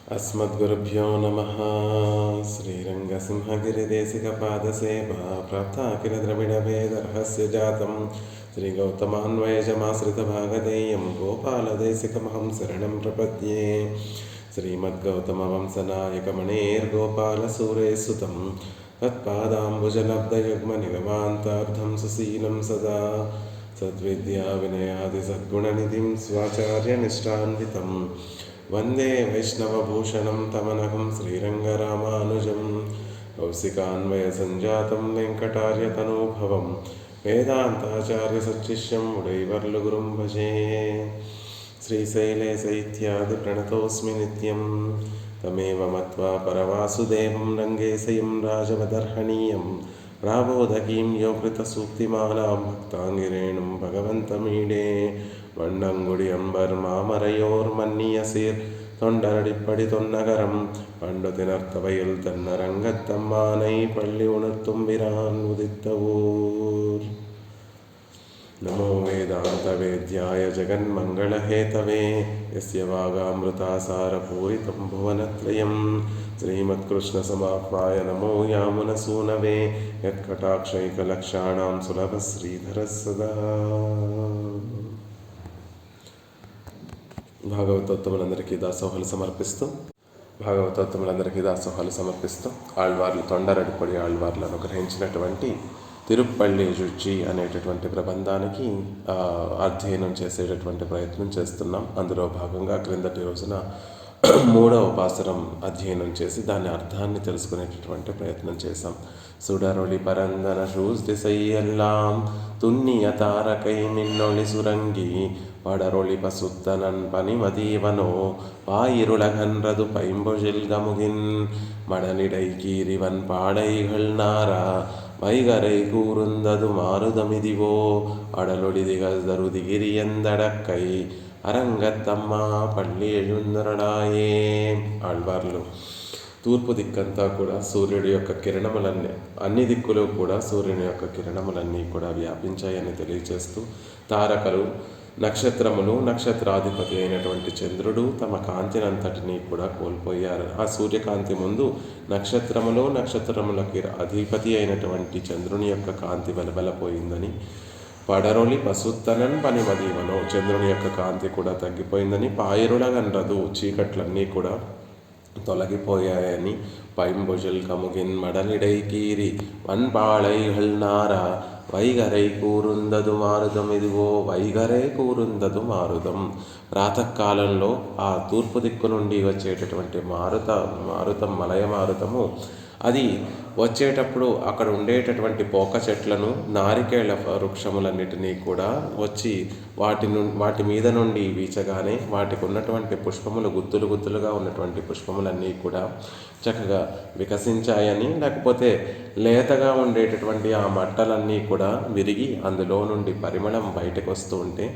अस्मद्गुरुभ्यो नमः। श्रीरङ्गसिंहगिरिदेशिकपादसेवा प्राप्ताखिलद्रविडवेदरहस्य जातं श्रीगौतमान्वयजमाश्रितभागधेयं गोपालदेशिकमहं शरणं प्रपद्ये। श्रीमद्गौतमवंशनायकमणेर्गोपालसूरेसुतं तत्पादाम्बुजलब्धयुग्मनिगमान्ताब्धं सुशीलं सदा सद्विद्याविनयादिसद्गुणनिधिं स्वाचार्यनिष्ठान्वितं वन्दे वैष्णवभूषणं तमनघं श्रीरङ्गरामानुजं कौशिकान्वयसञ्जातं वेङ्कटार्यतनूभवं वेदान्ताचार्यसच्शिष्यं उडैवर्लुगुरुं भजे। श्रीशैले शैत्यादिप्रणतोऽस्मि नित्यं तमेव मत्वा परवासुदेवं रङ्गेशयं राजवदर्हणीयं प्राबोधकीं योकृतसूक्तिमालां भक्ताङ्गिरेणुं भगवन्तमीडे வண்ணங்குடி அம்பர் மாமரையோர் மன்னிய சீர் தொண்டரடிப்படி தொன்னகரம் பண்டு திணர்த்தவையில் தன்னரங்கத்தம்மானை பள்ளி உணர்த்தும்பிரான் உதித்த ஊர். नमो वेदान्तवेद्याय जगन्मङ्गलहेतवे यस्य वागामृतासारपूरितं भुवनत्रयं श्रीमत्कृष्णसमाह्वाय नमो यामुनसूनवे यत्कटाक्षैकलक्षाणां सुलभश्रीधरः सदा. భాగవతోత్తములందరికీ దాసోహాలు సమర్పిస్తూ ఆళ్వార్లు తొండరడిపడి ఆళ్వార్లు అనుగ్రహించినటువంటి తిరుప్పల్లి జుజ్జి అనేటటువంటి ప్రబంధానికి అధ్యయనం చేసేటటువంటి ప్రయత్నం చేస్తున్నాం. అందులో భాగంగా క్రిందటి రోజున 3వ పాసురం అధ్యయనం చేసి దాని అర్థాన్ని తెలుసుకునేటటువంటి ప్రయత్నం చేశాం. సుడరొళి పరందన షూస్ దిశయ్యెల్లాం తున్నియ తారకై మిన్నొళి సురంగి పడరొళి పసుత్తనన్ పనిమదీవనో பாயிருலகன்றது பைம்பொழில் கமுகின் மடனிடை கீரிவன் பாடைகள் நாரா வைகரை கூறுந்தது மாருதமிதிவோ அடலொளி திகழ்தருதிகிரியந்தடக்கை అరంగత్తమ్మా పళ్ళి ఎഴുందరడాయే. ఆళ్వార్లు తూర్పు దిక్కంతా కూడా సూర్యుడి యొక్క కిరణములన్నీ, అన్ని దిక్కులు కూడా సూర్యుని యొక్క కిరణములన్నీ కూడా వ్యాపించాయని తెలియజేస్తూ, తారకలు, నక్షత్రములు, నక్షత్రాధిపతి అయినటువంటి చంద్రుడు తమ కాంతినంతటినీ కూడా కోల్పోయారు. ఆ సూర్యకాంతి ముందు నక్షత్రములు, నక్షత్రములకి అధిపతి అయినటువంటి చంద్రుని యొక్క కాంతి వెలబెలపోయిందని, పడరొలి పసుత్తనన్ పనిమదీవనో చంద్రుని యొక్క కాంతి కూడా తగ్గిపోయిందని, పాయిరులగన్రదు చీకట్లన్నీ కూడా తొలగిపోయాయని, పైంబొజల్ కముగిన్ మడలిడై కీరి వన్పాళైహల్ నారా వైగరై కూరుందదు మారుదం ఇదిగో వైగరై కూరుందదు మారుదం. ప్రాతకాలంలో ఆ తూర్పు దిక్కు నుండి వచ్చేటటువంటి మారుతం మలయ మారుతము అది వచ్చేటప్పుడు అక్కడ ఉండేటటువంటి పోక చెట్లను, నారికేళ్ల వృక్షములన్నిటినీ కూడా వచ్చి వాటి మీద నుండి వీచగానే వాటికి ఉన్నటువంటి పుష్పములు గుత్తులుగా ఉన్నటువంటి పుష్పములన్నీ కూడా చక్కగా వికసించాయని, లేకపోతే లేతగా ఉండేటటువంటి ఆ మట్టలన్నీ కూడా విరిగి అందులో నుండి పరిమళం బయటకు వస్తూ ఉంటే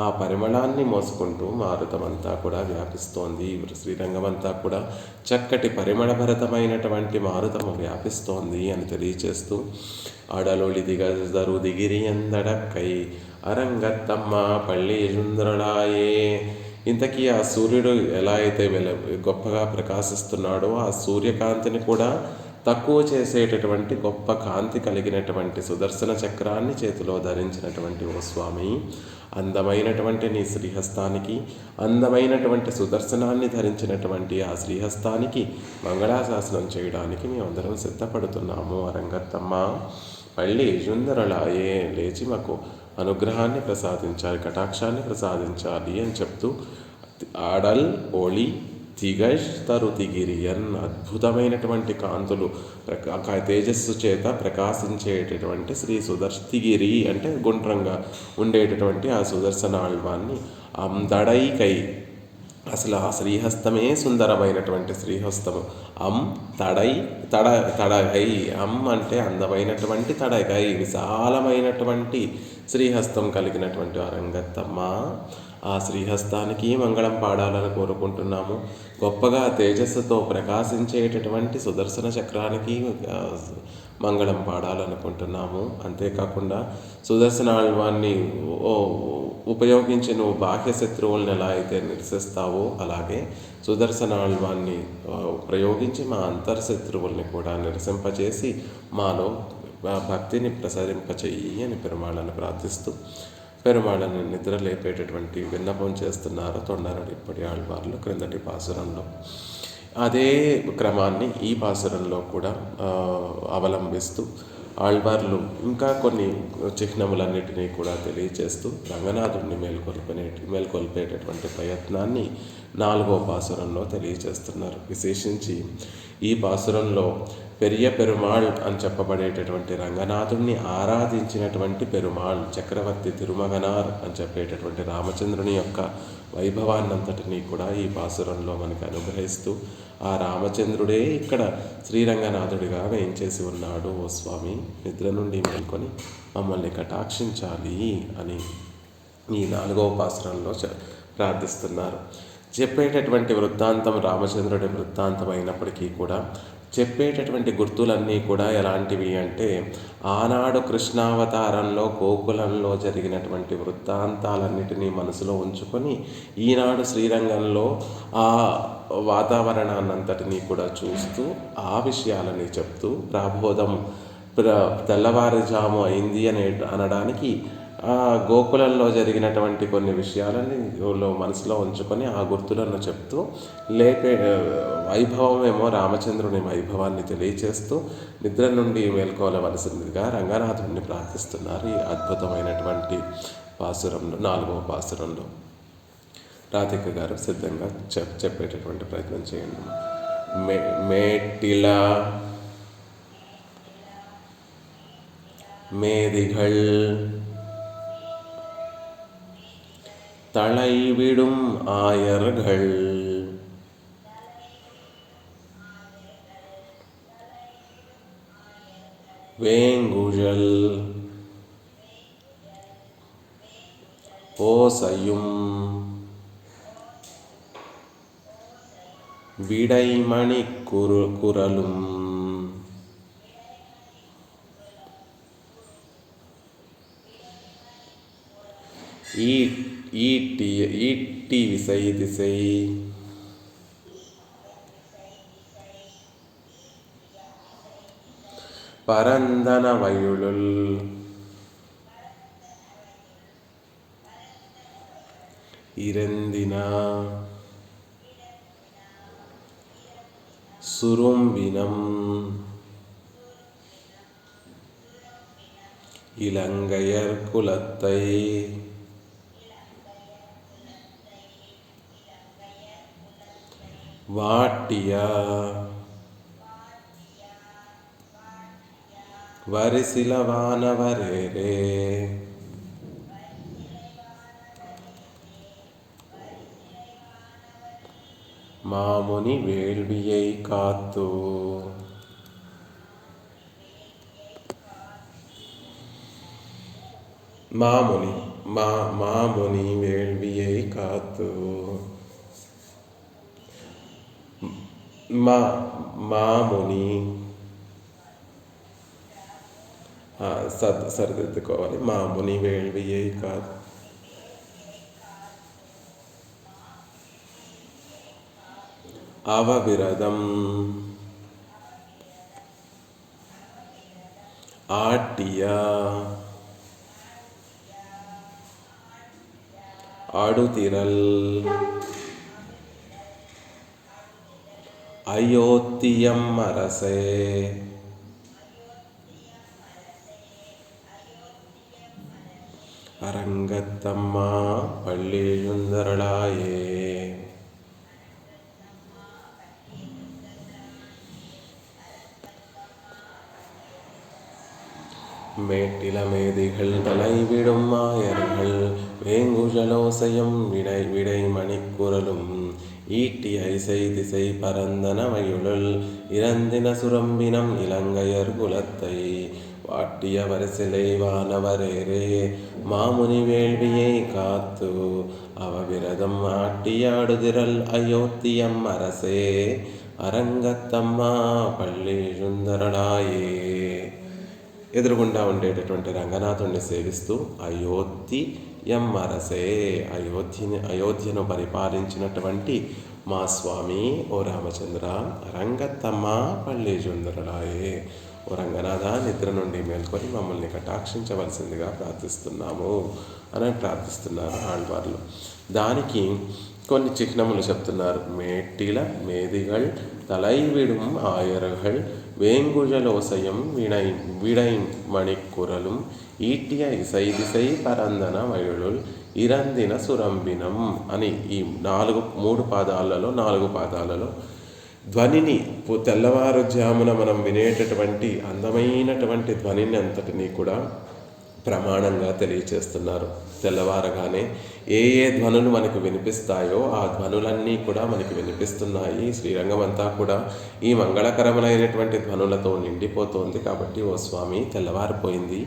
ఆ పరిమళాన్ని మోసుకుంటూ మారుతమంతా కూడా వ్యాపిస్తోంది. శ్రీరంగమంతా కూడా చక్కటి పరిమళభరితమైనటువంటి మారుతము వ్యాపిస్తోంది అని తెలియచేస్తూ, అడలొళి దిగజరు దిగిరి ఎందడక్కై అరంగత్తమ్మ పళ్ళి ఎഴുందరడాయే. ఇంతకీ ఆ సూర్యుడు ఎలా అయితే గొప్పగా ప్రకాశిస్తున్నాడో ఆ సూర్యకాంతిని కూడా తక్కువ చేసేటటువంటి గొప్ప కాంతి కలిగినటువంటి సుదర్శన చక్రాన్ని చేతిలో ధరించినటువంటి ఓ స్వామి, అందమైనటువంటి నీ శ్రీహస్తానికి, అందమైనటువంటి సుదర్శనాన్ని ధరించినటువంటి ఆ శ్రీహస్తానికి మంగళాశాసనం చేయడానికి మేమందరం సిద్ధపడుతున్నాము. అరంగత్తమ్మ పళ్ళి ఎഴുందరలాయే, లేచి మాకు అనుగ్రహాన్ని ప్రసాదించాలి, కటాక్షాన్ని ప్రసాదించాలి అని చెప్తూ, ఆడల్ ఒళి తిగష్ తరుతిగిరియన్ అద్భుతమైనటువంటి కాంతులు తేజస్సు చేత ప్రకాశించేటటువంటి శ్రీ తిగిరి అంటే గుండ్రంగా ఉండేటటువంటి ఆ సుదర్శనాళ్వాన్ని దడైకై, అసలు ఆ శ్రీహస్తమే సుందరమైనటువంటి శ్రీహస్తము. తడగై అంటే అందమైనటువంటి తడగై విశాలమైనటువంటి శ్రీహస్తం కలిగినటువంటి అరంగత్తమ్మ, ఆ శ్రీహస్తానికి మంగళం పాడాలని కోరుకుంటున్నాము. గొప్పగా తేజస్సుతో ప్రకాశించేటటువంటి సుదర్శన చక్రానికి మంగళం పాడాలనుకుంటున్నాము. అంతేకాకుండా సుదర్శనాళ్వాన్ని ఉపయోగించి నువ్వు బాహ్య శత్రువులను ఎలా అయితే నిరసిస్తావో అలాగే సుదర్శనాల్వాన్ని ప్రయోగించి మా అంతర్శత్రువుల్ని కూడా నిరసింపచేసి మాలో భక్తిని ప్రసరింపచేయి అని పెరుమాళను ప్రార్థిస్తూ పెరుమాళని నిద్ర లేపేటటువంటి విన్నపం చేస్తున్నారు తొండరడిప్పటి ఆళ్వార్లు క్రిందటి పాసురంలో. అదే క్రమాన్ని ఈ పాసురంలో కూడా అవలంబిస్తూ ఆళ్వార్లు ఇంకా కొన్ని చిహ్నములన్నిటినీ కూడా తెలియచేస్తూ రంగనాథుడిని మేల్కొల్పేటటువంటి ప్రయత్నాన్ని 4వ పాసురంలో తెలియచేస్తున్నారు. విశేషించి ఈ పాసురంలో పెరియ పెరుమాళ్ అని చెప్పబడేటటువంటి రంగనాథుడిని ఆరాధించినటువంటి పెరుమాళ్ చక్రవర్తి తిరుమగనార్ అని చెప్పేటటువంటి రామచంద్రుని యొక్క వైభవాన్నంతటినీ కూడా ఈ పాసురంలో మనకి అనుగ్రహిస్తూ ఆ రామచంద్రుడే ఇక్కడ శ్రీరంగనాథుడిగా వేయించేసి ఉన్నాడు. ఓ స్వామి, నిద్ర నుండి మేల్కొని మమ్మల్ని కటాక్షించాలి అని ఈ 4వ పాసురంలో ప్రార్థిస్తున్నారు. చెప్పేటటువంటి వృత్తాంతం రామచంద్రుడి వృత్తాంతం అయినప్పటికీ కూడా చెప్పేటటువంటి గుర్తులన్నీ కూడా ఎలాంటివి అంటే ఆనాడు కృష్ణావతారంలో గోకులంలో జరిగినటువంటి వృత్తాంతాలన్నిటినీ మనసులో ఉంచుకొని ఈనాడు శ్రీరంగంలో ఆ వాతావరణాన్నంతటినీ కూడా చూస్తూ ఆ విషయాలని చెప్తూ ప్రబోధం తెల్లవారుజాము అయింది అనడానికి ఆ గోకులంలో జరిగినటువంటి కొన్ని విషయాలని మనసులో ఉంచుకొని ఆ గుర్తులను చెప్తూ వైభవమేమో రామచంద్రుని వైభవాన్ని తెలియచేస్తూ నిద్ర నుండి మేల్కోవలవలసిందిగా రంగనాథుడిని ప్రార్థిస్తున్నారు ఈ అద్భుతమైనటువంటి పాసురంలో 4వ పాసురంలో. రాధిక గారు సిద్ధంగా చెప్పేటటువంటి ప్రయత్నం చేయండి. మేటిల மேதிகள் தளைவிடும் ஆயர்கள் வேங்குழல் ஓசையும் விடைமணி குரலும் ஈட்டி விசை திசை பரந்தன வயுளுள் இரந்தின சுரும்பினம் இலங்கையர் குலத்தை வாட்டிய வரிசிலவானவரேரே மாமுனி வேள்வியை காத்து மாமுனி வேள்வியை காத்து మాముని సరిదిద్దుకోవాలి. మాముని వేள்వియే కాదు అవవిరదం ఆటియ ఆడుతిరల్ அயோத்தியம் அரசே அரங்கத்தம்மா பள்ளியுந்தரளாயே மேட்டில மேதிகள் தலைவிடும் மாயர்கள் வேங்குழலோசையும் விடை மணிக்குரலும் ஈட்டி ஐசை திசை பரந்தன வயுளுள் இறந்தின சுரம்பினம் இலங்கையர் குலத்தை வாட்டிய வரிசிலை வானவரேரே மாமுனி வேள்வியை காத்து அவவிரதம் ஆட்டியாடுதிரல் அயோத்தியம் அரசே అరంగత్తమ్మా పల్లీషుందరళాయే. ఎదురుగుండా ఉండేటటువంటి రంగనాథుణ్ణి సేవిస్తూ అయోధ్య ఎమ్మరసే. అయోధ్యను పరిపాలించినటువంటి మా స్వామి ఓ రామచంద్ర రంగత్తమ్మ పళ్ళి జొందరలాయే. ఓ రంగనాథ నిద్ర నుండి మేల్కొని మమ్మల్ని కటాక్షించవలసిందిగా ప్రార్థిస్తున్నాము అని ప్రార్థిస్తున్నారు ఆళ్వార్లు. దానికి కొన్ని చిహ్నములు చెప్తున్నారు. మేట్టిల మేదిగల్ తలైవిడుం ఆయர்கள் வேங்குழலோசையும் விடை மணிக்குரலும் ఈటియ ఇసై దిసై పరందన వయుళుల్ ఇరందిన సురంబినం అని ఈ 3 పాదాలలో ధ్వనిని తెల్లవారుజామున మనం వినేటటువంటి అందమైనటువంటి ధ్వనిని అంతటినీ కూడా ప్రమాణంగా తెలియచేస్తున్నారు. తెల్లవారగానే ఏ ధ్వనులు మనకు వినిపిస్తాయో ఆ ధ్వనులన్నీ కూడా మనకి వినిపిస్తున్నాయి. శ్రీరంగం అంతా కూడా ఈ మంగళకరములైనటువంటి ధ్వనులతో నిండిపోతోంది. కాబట్టి ఓ స్వామి తెల్లవారిపోయింది,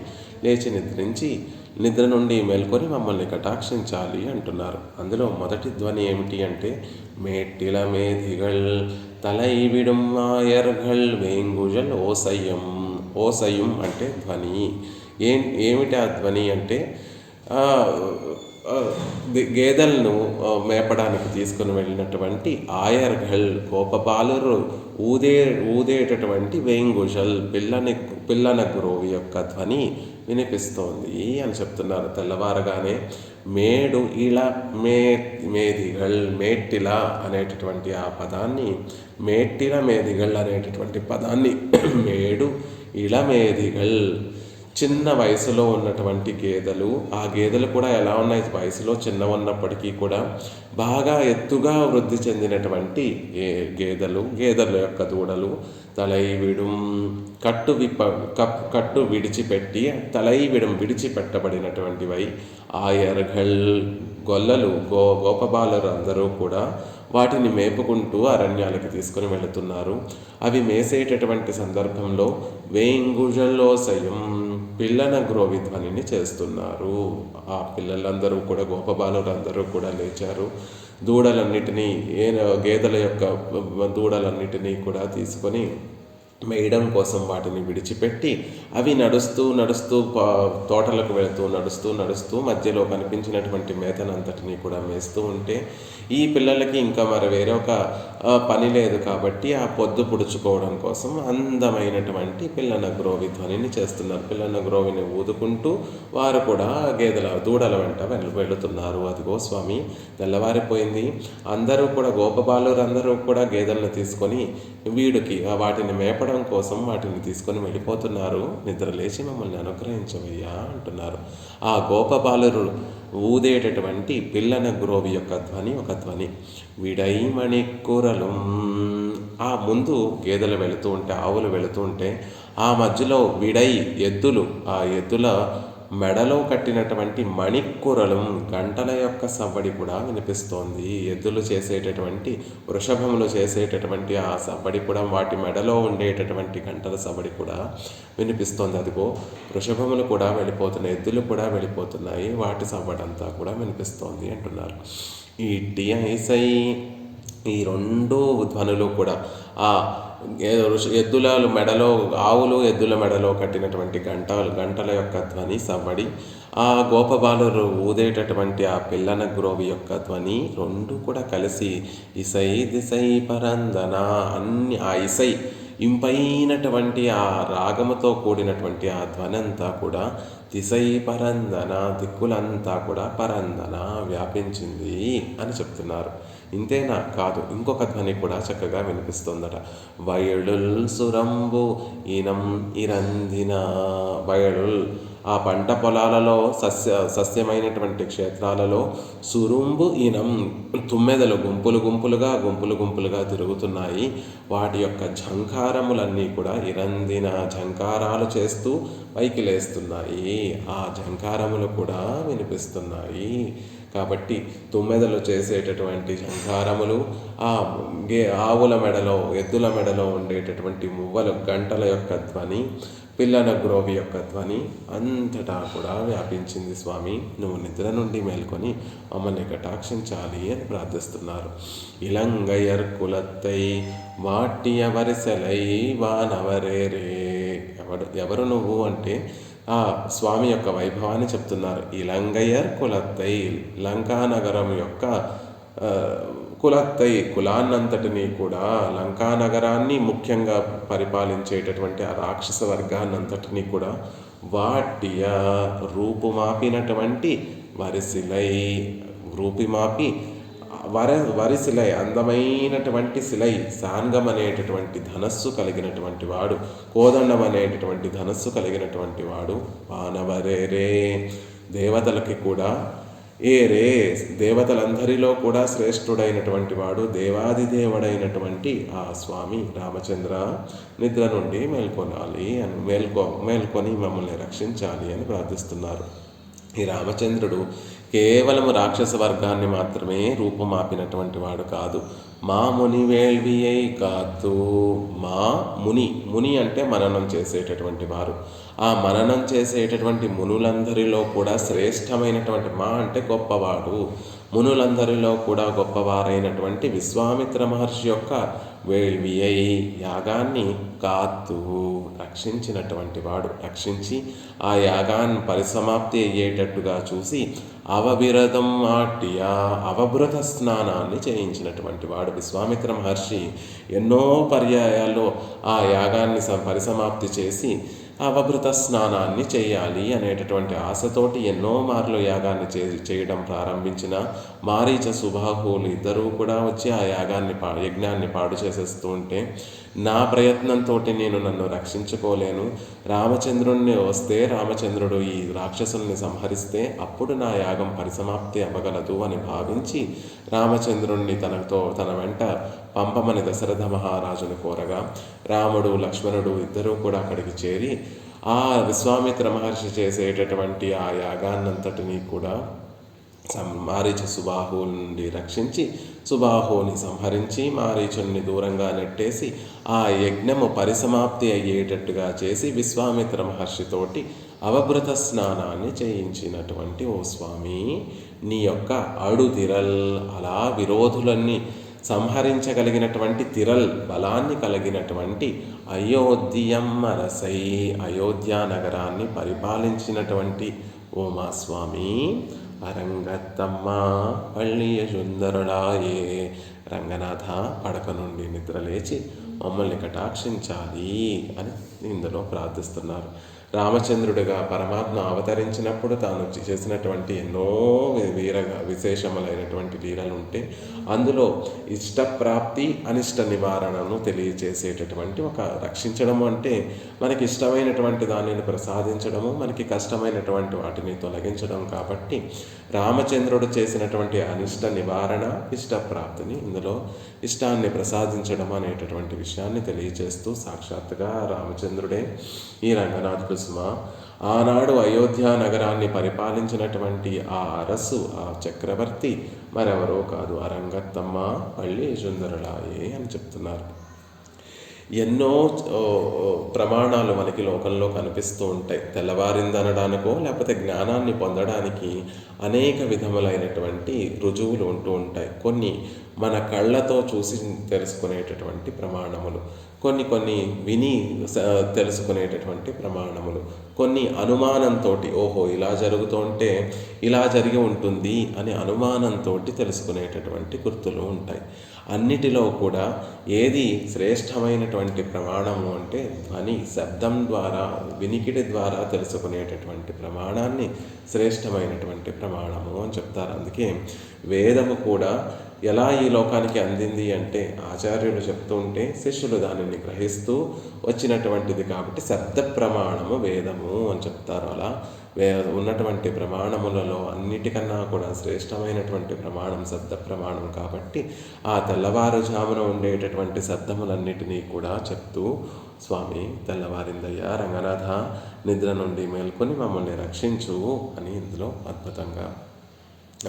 లేచి నిద్ర నుండి మేల్కొని మమ్మల్ని కటాక్షించాలి అంటున్నారు. అందులో మొదటి ధ్వని ఏమిటి అంటే మేట్టిల మేధిగల్ తలైవిడుం ఆయர்கள் వేంగుజల్ ఓసయ్యం. ఓసయ్యం అంటే ధ్వని. ఏమిటి ఆ ధ్వని అంటే గేదెలను మేపడానికి తీసుకుని వెళ్ళినటువంటి ఆయర్ఘల్ గోపబాలురు ఊదేటటువంటి వేంగుజల్ పిల్లన గురువు యొక్క ధ్వని వినిపిస్తోంది అని చెప్తున్నారు. తెల్లవారగానే మేడు ఇళ మేదిగల్ మేట్టిల అనేటటువంటి ఆ పదాన్ని, మేట్టిల మేదిగల్ అనేటటువంటి పదాన్ని మేడు ఇళమేదిగల్ చిన్న వయసులో ఉన్నటువంటి గేదెలు. ఆ గేదెలు కూడా ఎలా ఉన్నాయి, వయసులో చిన్న ఉన్నప్పటికీ కూడా బాగా ఎత్తుగా వృద్ధి చెందినటువంటి గేదెల యొక్క దూడలు తలైవిడుం కట్టు విడిచిపెట్టి విడిచిపెట్టబడినటువంటివై ఆయర్ఘల్ గొల్లలు గోపబాలరు అందరూ కూడా వాటిని మేపుకుంటూ అరణ్యాలకు తీసుకొని వెళుతున్నారు. అవి మేసేటటువంటి సందర్భంలో వేంగుజలోసయం పిల్లన గ్రోవి ధ్వనిని చేస్తున్నారు. ఆ పిల్లలందరూ కూడా గోపబాలురందరూ కూడా లేచారు. దూడలన్నిటినీ గేదెల యొక్క దూడలన్నిటినీ కూడా తీసుకొని మేయడం కోసం వాటిని విడిచిపెట్టి అవి నడుస్తూ తోటలకు వెళుతూ నడుస్తూ మధ్యలో కనిపించినటువంటి మేతనంతటినీ కూడా మేస్తూ ఉంటే ఈ పిల్లలకి ఇంకా మరి వేరే ఒక పని లేదు కాబట్టి ఆ పొద్దు పుడుచుకోవడం కోసం అందమైనటువంటి పిల్లన గ్రోవి ధ్వనిని చేస్తున్నారు. పిల్లన గ్రోవిని ఊదుకుంటూ వారు కూడా దూడల వెంట వెళుతున్నారు. అదిగో స్వామి తెల్లవారిపోయింది. అందరూ కూడా గోపబాలురందరూ కూడా గేదెలను తీసుకొని వీడికి వాటిని మేపడం కోసం వాటిని తీసుకొని వెళ్ళిపోతున్నారు. నిద్రలేచి మమ్మల్ని అనుగ్రహించవయ్యా అంటున్నారు. ఆ గోపబాలురు ఊదేటటువంటి పిల్లన గ్రోవి యొక్క ధ్వని ఒక ధ్వని. విడై మణిక్కురలు. ఆ ముందు గేదెలు వెళుతూ ఉంటే, ఆవులు వెళుతూ ఉంటే ఆ మధ్యలో ఎద్దులు, ఆ ఎద్దుల మెడలో కట్టినటువంటి మణిక్కురలు గంటల యొక్క సవ్వడి కూడా వినిపిస్తోంది. ఎద్దులు చేసేటటువంటి వృషభములు చేసేటటువంటి ఆ సవ్వడి కూడా, వాటి మెడలో ఉండేటటువంటి గంటల సవ్వడి కూడా వినిపిస్తోంది. అదిగో వృషభములు కూడా వెళ్ళిపోతున్నాయి, ఎద్దులు కూడా వెళ్ళిపోతున్నాయి, వాటి సవ్వడంతా కూడా వినిపిస్తోంది అంటున్నారు. ఈ 2 ధ్వనులు కూడా ఆ ఆవులు ఎద్దుల మెడలో కట్టినటువంటి గంటల యొక్క ధ్వని సవ్వడి, ఆ గోపబాలురు ఊదేటటువంటి ఆ పిల్లన గ్రోవి యొక్క ధ్వని 2 కూడా కలిసి ఇసై దిశై పరందన అన్ని ఆ ఇసై ఇంపైనటువంటి ఆ రాగముతో కూడినటువంటి ఆ ధ్వని అంతా కూడా దిశై పరందన దిక్కులంతా కూడా పరందన వ్యాపించింది అని చెప్తున్నారు. ఇంతేనా కాదు, ఇంకొక ధ్వని కూడా చక్కగా వినిపిస్తుందట. వయళుల్ సురంబు ఇనం ఇరందిన. వయళుల్ ఆ పంట పొలాలలో సస్యమైనటువంటి క్షేత్రాలలో సురుంబు ఇనం తుమ్మెదలు గుంపులుగా తిరుగుతున్నాయి. వాటి యొక్క ఝంకారములన్నీ కూడా ఇరందిన ఝంకారాలు చేస్తూ పైకి లేస్తున్నాయి. ఆ ఝంకారములు కూడా వినిపిస్తున్నాయి. కాబట్టి తుమ్మెదలు చేసేటటువంటి ఝంకారములు, ఆవుల మెడలో ఎద్దుల మెడలో ఉండేటటువంటి మువ్వలు గంటల యొక్క ధ్వని, పిల్లన గ్రోవి యొక్క ధ్వని అంతటా కూడా వ్యాపించింది. స్వామి నువ్వు నిద్ర నుండి మేల్కొని మమ్మల్ని కటాక్షించాలి అని ప్రార్థిస్తున్నారు. ఇలంగయర్ కులత్తై వాటియ వరిసెలై వానవరేరే. ఎవరు నువ్వు అంటే ఆ స్వామి యొక్క వైభవాన్ని చెప్తున్నారు. ఇలంగయ్యర్ కులత్తై, లంకా నగరం యొక్క కులత్తై, కులాన్నంతటినీ కూడా, లంకా నగరాన్ని ముఖ్యంగా పరిపాలించేటటువంటి ఆ రాక్షస వర్గాన్నంతటినీ కూడా వాటియ రూపుమాపినటువంటి వరిశిలై, రూపిమాపి వరిశిలై అందమైనటువంటి శిలై, సాంగం అనేటటువంటి ధనస్సు కలిగినటువంటి వాడు, కోదండం అనేటటువంటి ధనస్సు కలిగినటువంటి వాడు, వానవరేరే దేవతలకి కూడా ఏరే దేవతలందరిలో కూడా శ్రేష్ఠుడైనటువంటి వాడు, దేవాదిదేవుడైనటువంటి ఆ స్వామి రామచంద్ర నిద్ర నుండి మేల్కొనాలి అని మేల్కొని మమ్మల్ని రక్షించాలి అని ప్రార్థిస్తున్నారు. ఈ రామచంద్రుడు కేవలం రాక్షస వర్గాన్ని మాత్రమే రూపుమాపినటువంటి వాడు కాదు. మా ముని వేల్వియై కాదు, మా ముని అంటే మననం చేసేటటువంటి వారు. ఆ మననం చేసేటటువంటి మునులందరిలో కూడా శ్రేష్టమైనటువంటి, మా అంటే గొప్పవాడు, మునులందరిలో కూడా గొప్పవారైనటువంటి విశ్వామిత్ర మహర్షి యొక్క వేల్వియై యాగాన్ని కాత్తు రక్షించినటువంటి వాడు, రక్షించి ఆ యాగాన్ని పరిసమాప్తి అయ్యేటట్టుగా చూసి అవవిరతం ఆట్య అవభృత స్నానాన్ని చేయించినటువంటి వాడు. విశ్వామిత్ర మహర్షి ఎన్నో పర్యాయాల్లో ఆ యాగాన్ని పరిసమాప్తి చేసి అవభృత స్నానాన్ని చేయాలి అనేటటువంటి ఆశతోటి ఎన్నో మార్లు యాగాన్ని చేయడం ప్రారంభించిన మారీచ సుబాహువులు ఇద్దరూ కూడా వచ్చి ఆ యజ్ఞాన్ని పాడు చేసేస్తూ ఉంటే, నా ప్రయత్నంతో నేను నన్ను రక్షించుకోలేను, రామచంద్రుణ్ణి వస్తే రామచంద్రుడు ఈ రాక్షసుల్ని సంహరిస్తే అప్పుడు నా యాగం పరిసమాప్తి అవ్వగలదు అని భావించి రామచంద్రుణ్ణి తన వెంట పంపమని దశరథ మహారాజును కోరగా, రాముడు లక్ష్మణుడు ఇద్దరూ కూడా అక్కడికి చేరి ఆ విశ్వామిత్ర మహర్షి చేసేటటువంటి ఆ యాగాన్నంతటినీ కూడా మారీచ సుబాహువుల నుండి రక్షించి, సుబాహువుని సంహరించి మారీచుని దూరంగా నెట్టేసి ఆ యజ్ఞము పరిసమాప్తి అయ్యేటట్టుగా చేసి విశ్వామిత్ర మహర్షితోటి అవభృత స్నానాన్ని చేయించినటువంటి ఓ స్వామి, నీ యొక్క అడుదిరల్, అలా విరోధులన్నీ సంహరించగలిగినటువంటి తిరల్ బలాన్ని కలిగినటువంటి అయోధ్యం అరసై, అయోధ్య నగరాన్ని పరిపాలించినటువంటి ఓ మా స్వామి, అరంగత్తమ్మ పళ్ళియ సుందరుడాయే, రంగనాథ పడక నుండి నిద్రలేచి మమ్మల్ని కటాక్షించాలి అని ఇందులో ప్రార్థిస్తున్నారు. రామచంద్రుడిగా పరమాత్మ అవతరించినప్పుడు తాను చేసినటువంటి ఎన్నో విశేషములైనటువంటి లీలలు ఉంటే అందులో ఇష్టప్రాప్తి అనిష్ట నివారణను తెలియచేసేటటువంటి ఒక రక్షించడము అంటే మనకి ఇష్టమైనటువంటి దానిని ప్రసాదించడము, మనకి కష్టమైనటువంటి వాటిని తొలగించడం. కాబట్టి రామచంద్రుడు చేసినటువంటి అనిష్ట నివారణ, ఇష్టప్రాప్తిని ఇందులో ఇష్టాన్ని ప్రసాదించడం అనేటటువంటి విషయాన్ని తెలియచేస్తూ సాక్షాత్తుగా రామచంద్రుడే ఈ రంగనాథుడు సుమా. ఆనాడు అయోధ్య నగరాన్ని పరిపాలించినటువంటి ఆ అరసు, ఆ చక్రవర్తి మరెవరో కాదు, అరంగత్తమ్మ పళ్ళి సుందరులాయే అని చెప్తున్నారు. ఎన్నో ప్రమాణాలు మనకి లోకంలో కనిపిస్తూ ఉంటాయి. తెల్లవారిందనడానికో లేకపోతే జ్ఞానాన్ని పొందడానికి అనేక విధములైనటువంటి రుజువులు ఉంటూ ఉంటాయి. కొన్ని మన కళ్ళతో చూసి తెలుసుకునేటటువంటి ప్రమాణములు, కొన్ని విని తెలుసుకునేటటువంటి ప్రమాణములు, కొన్ని అనుమానంతో ఓహో ఇలా జరుగుతుంటే ఇలా జరిగి ఉంటుంది అని అనుమానంతో తెలుసుకునేటటువంటి గుర్తులు ఉంటాయి. అన్నిటిలో కూడా ఏది శ్రేష్టమైనటువంటి ప్రమాణము అంటే ధ్వని, శబ్దం ద్వారా, వినికిడి ద్వారా తెలుసుకునేటటువంటి ప్రమాణాన్ని శ్రేష్టమైనటువంటి ప్రమాణము అని చెప్తారు. అందుకే వేదము కూడా ఎలా ఈ లోకానికి అందింది అంటే ఆచార్యులు చెప్తూ ఉంటే శిష్యులు దానిని గ్రహిస్తూ వచ్చినటువంటిది కాబట్టి శబ్ద ప్రమాణము వేదము అని చెప్తారు. అలా ఉన్నటువంటి ప్రమాణములలో అన్నిటికన్నా కూడా శ్రేష్టమైనటువంటి ప్రమాణం శబ్ద ప్రమాణం. కాబట్టి ఆ తెల్లవారుజామున ఉండేటటువంటి శబ్దములన్నిటినీ కూడా చెప్తూ స్వామి తెల్లవారిందయ్యా రంగనాథ, నిద్ర నుండి మేల్కొని మమ్మల్ని రక్షించు అని ఇందులో అద్భుతంగా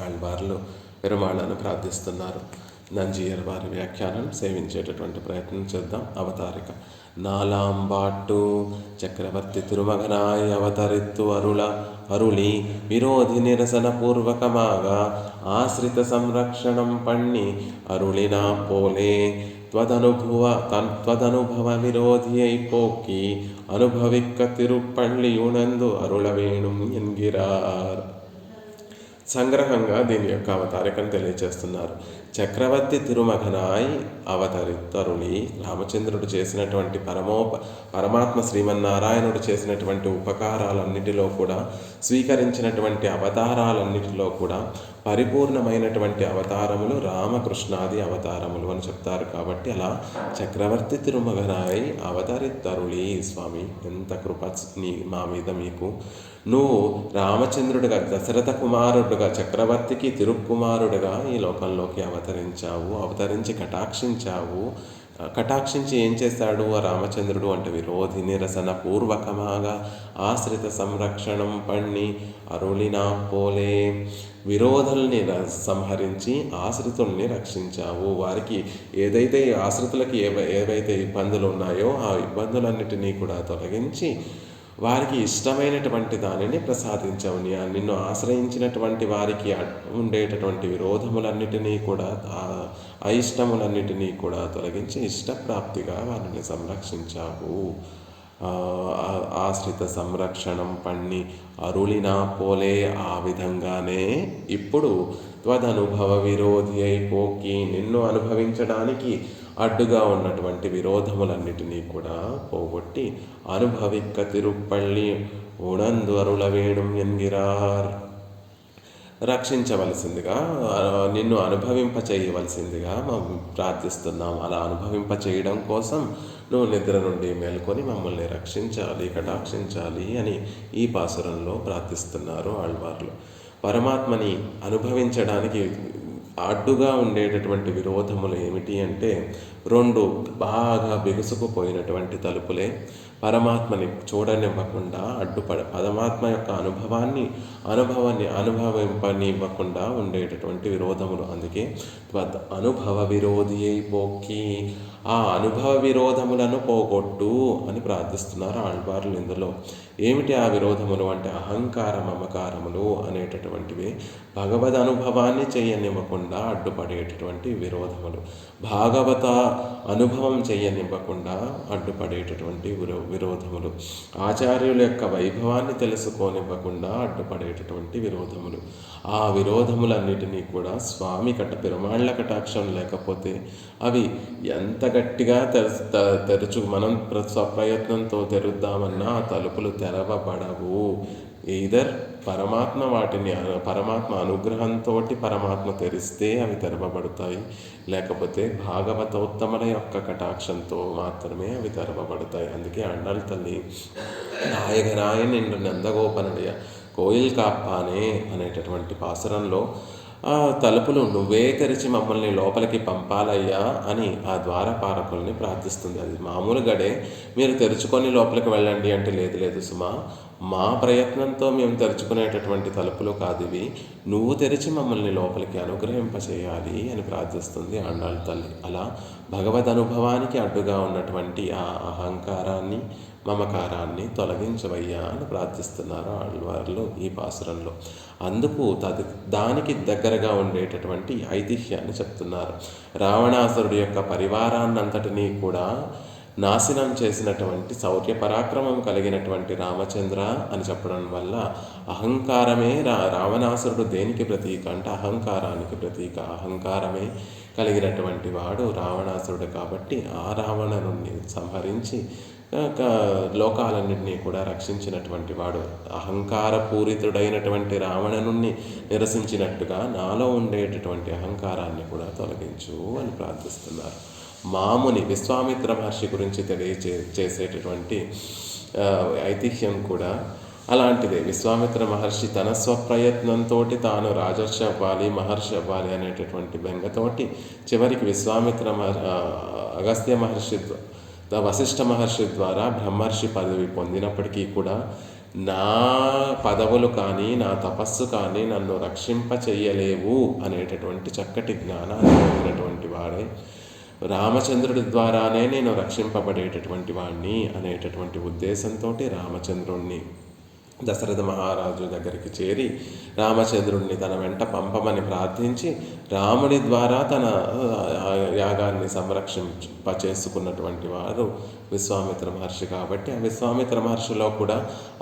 ఆళ్వార్లు పెరుమాళ్ళను ప్రార్థిస్తున్నారు. నంజీయర్ వారి వ్యాఖ్యానం సేవించేటటువంటి ప్రయత్నం చేద్దాం. అవతారిక నాలాంబాట్టు చక్రవర్తి తిరుమగనాయ అవతరిత్తు అరుళి విరోధి నిరసన పూర్వకమాగా ఆశ్రిత సంరక్షణం పణ్ణి అరుళినా పోలే త్వదనుభవ విరోధి అయిపోకి అనుభవిక్క తిరుపళ్ళియునందు అరుళవేణుం ఎన్గిరార్. సంగ్రహంగా దీని యొక్క అవతారికను తెలియజేస్తున్నారు. చక్రవర్తి తిరుమగనాయ్ అవతరిత్తరుని రామచంద్రుడు చేసినటువంటి పరమాత్మ శ్రీమన్నారాయణుడు చేసినటువంటి ఉపకారాలన్నిటిలో కూడా, స్వీకరించినటువంటి అవతారాలన్నిటిలో కూడా పరిపూర్ణమైనటువంటి అవతారములు రామకృష్ణాది అవతారములు అని చెప్తారు. కాబట్టి అలా చక్రవర్తి తిరుమగనాయ్ అవతరిత్తరుళి. స్వామి, ఎంత కృప మా మీద మీకు. నువ్వు రామచంద్రుడిగా, దశరథ కుమారుడుగా, చక్రవర్తికి తిరుక్కుమారుడుగా ఈ లోకంలోకి అవతరించి కటాక్షించావు. కటాక్షించి ఏం చేశాడు ఆ రామచంద్రుడు అంటే, విరోధి నిరసన పూర్వకమాగా ఆశ్రిత సంరక్షణం పణ్ణి అరుళినా పోలే. విరోధుల్ని సంహరించి ఆశ్రితుల్ని రక్షించావు. వారికి ఏదైతే ఆశ్రితులకి ఏవైతే ఇబ్బందులు ఉన్నాయో ఆ ఇబ్బందులన్నిటినీ కూడా తొలగించి వారికి ఇష్టమైనటువంటి దానిని ప్రసాదించవు. నిన్ను ఆశ్రయించినటువంటి వారికి ఉండేటటువంటి విరోధములన్నిటినీ కూడా, అయిష్టములన్నిటినీ కూడా తొలగించి ఇష్టప్రాప్తిగా వారిని సంరక్షించావు. ఆశ్రిత సంరక్షణం పణ్ణి అరుళినా పోలే. ఆ విధంగానే ఇప్పుడు త్వదనుభవ విరోధి అయిపోకి, నిన్ను అనుభవించడానికి అడ్డుగా ఉన్నటువంటి విరోధములన్నిటినీ కూడా పోగొట్టి అనుభవిక్క తిరుప్పళ్ళి ఉణందు అరుళవేణుం ఎన్గిరార్, రక్షించవలసిందిగా, నిన్ను అనుభవింప చేయవలసిందిగా మేము ప్రార్థిస్తున్నాం. అలా అనుభవింప చేయడం కోసం నువ్వు నిద్ర నుండి మేల్కొని మమ్మల్ని రక్షించాలి, కటాక్షించాలి అని ఈ పాసురంలో ప్రార్థిస్తున్నారు ఆళ్వార్లు. పరమాత్మని అనుభవించడానికి అడ్డుగా ఉండేటటువంటి విరోధములు ఏమిటి అంటే, రెండు బాగా బిగుసుకుపోయినటువంటి తలుపులే పరమాత్మని చూడనివ్వకుండా పరమాత్మ యొక్క అనుభవింపనివ్వకుండా ఉండేటటువంటి విరోధములు. అందుకే అనుభవ విరోధి అయిపోకి, ఆ అనుభవ విరోధములను పోగొట్టు అని ప్రార్థిస్తున్నారు ఆళ్వార్లు ఇందులో. ఏమిటి ఆ విరోధములు అంటే, అహంకార మమకారములు అనేటటువంటివి భగవద్ అనుభవాన్ని చేయనివ్వకుండా అడ్డుపడేటటువంటి విరోధములు, భాగవత అనుభవం చేయనివ్వకుండా అడ్డుపడేటటువంటి విరోధములు, ఆచార్యుల యొక్క వైభవాన్ని తెలుసుకోనివ్వకుండా అడ్డుపడేటటువంటి విరోధములు. ఆ విరోధములన్నిటినీ కూడా స్వామి పెరుమాళ్ల కటాక్షం లేకపోతే అవి ఎంత గట్టిగా మనం స్వప్రయత్నంతో తెరుద్దామన్నా ఆ తలుపులు తెరవబడవు. ఈదర్ పరమాత్మ అనుగ్రహంతో పరమాత్మ తెరిస్తే అవి తెరవబడతాయి, లేకపోతే భాగవతోత్తముల యొక్క కటాక్షంతో మాత్రమే అవి తెరవబడతాయి. అందుకే అండాలి తల్లి నాయగనాయ నిండు నందగోపనుడియ కోయిల్ కాప్పానే అనేటటువంటి పాసురంలో ఆ తలుపులు నువ్వే తెరిచి మమ్మల్ని లోపలికి పంపాలయ్యా అని ఆ ద్వారపాలకుల్ని ప్రార్థిస్తుంది. అది మామూలు గడే మీరు తెరుచుకొని లోపలికి వెళ్ళండి అంటే, లేదు సుమా, మా ప్రయత్నంతో మేము తెరుచుకునేటటువంటి తలుపులు కాదు ఇవి, నువ్వు తెరిచి మమ్మల్ని లోపలికి అనుగ్రహింపచేయాలి అని ప్రార్థిస్తుంది ఆండాళ్ళ తల్లి. అలా భగవద్ అనుభవానికి అడ్డుగా ఉన్నటువంటి ఆ అహంకారాన్ని మమకారాన్ని తొలగించవయ్యా అని ప్రార్థిస్తున్నారు ఆళ్వార్లు ఈ పాసురంలో. అందుకు దానికి దగ్గరగా ఉండేటటువంటి ఐతిహ్యాన్ని చెప్తున్నారు. రావణాసురుడి యొక్క పరివారాన్నంతటినీ కూడా నాశనం చేసినటువంటి శౌర్య పరాక్రమం కలిగినటువంటి రామచంద్ర అని చెప్పడం వల్ల అహంకారమే రావణాసురుడు దేనికి ప్రతీక అంటే అహంకారానికి ప్రతీక. అహంకారమే కలిగినటువంటి వాడు రావణాసురుడు. కాబట్టి ఆ రావణుని సంహరించి లోకాలన్నింటినీ కూడా రక్షించినటువంటి వాడు. అహంకారపూరితుడైనటువంటి రావణుని నిరసించినట్టుగా నాలో ఉండేటటువంటి అహంకారాన్ని కూడా తొలగించు అని ప్రార్థిస్తున్నారు. మాముని విశ్వామిత్ర మహర్షి గురించి చేసేటటువంటి ఐతిహ్యం కూడా అలాంటిదే. విశ్వామిత్ర మహర్షి తన స్వప్రయత్నంతో తాను రాజర్షి అవ్వాలి, మహర్షి అవ్వాలి అనేటటువంటి బెంగతోటి చివరికి అగస్త్య మహర్షి వశిష్ఠ మహర్షి ద్వారా బ్రహ్మర్షి పదవి పొందినప్పటికీ కూడా నా పదవులు కానీ నా తపస్సు కానీ నన్ను రక్షింప చెయ్యలేవు అనేటటువంటి చక్కటి జ్ఞానాన్ని పొందినటువంటి వాడే రామచంద్రుడి ద్వారానే నేను రక్షింపబడేటటువంటి వాడిని అనేటటువంటి ఉద్దేశంతో రామచంద్రుణ్ణి దశరథ మహారాజు దగ్గరికి చేరి రామచంద్రుడిని తన వెంట పంపమని ప్రార్థించి రాముడి ద్వారా తన యాగాన్ని చేసుకున్నటువంటి వారు విశ్వామిత్ర మహర్షి. కాబట్టి ఆ విశ్వామిత్ర మహర్షిలో కూడా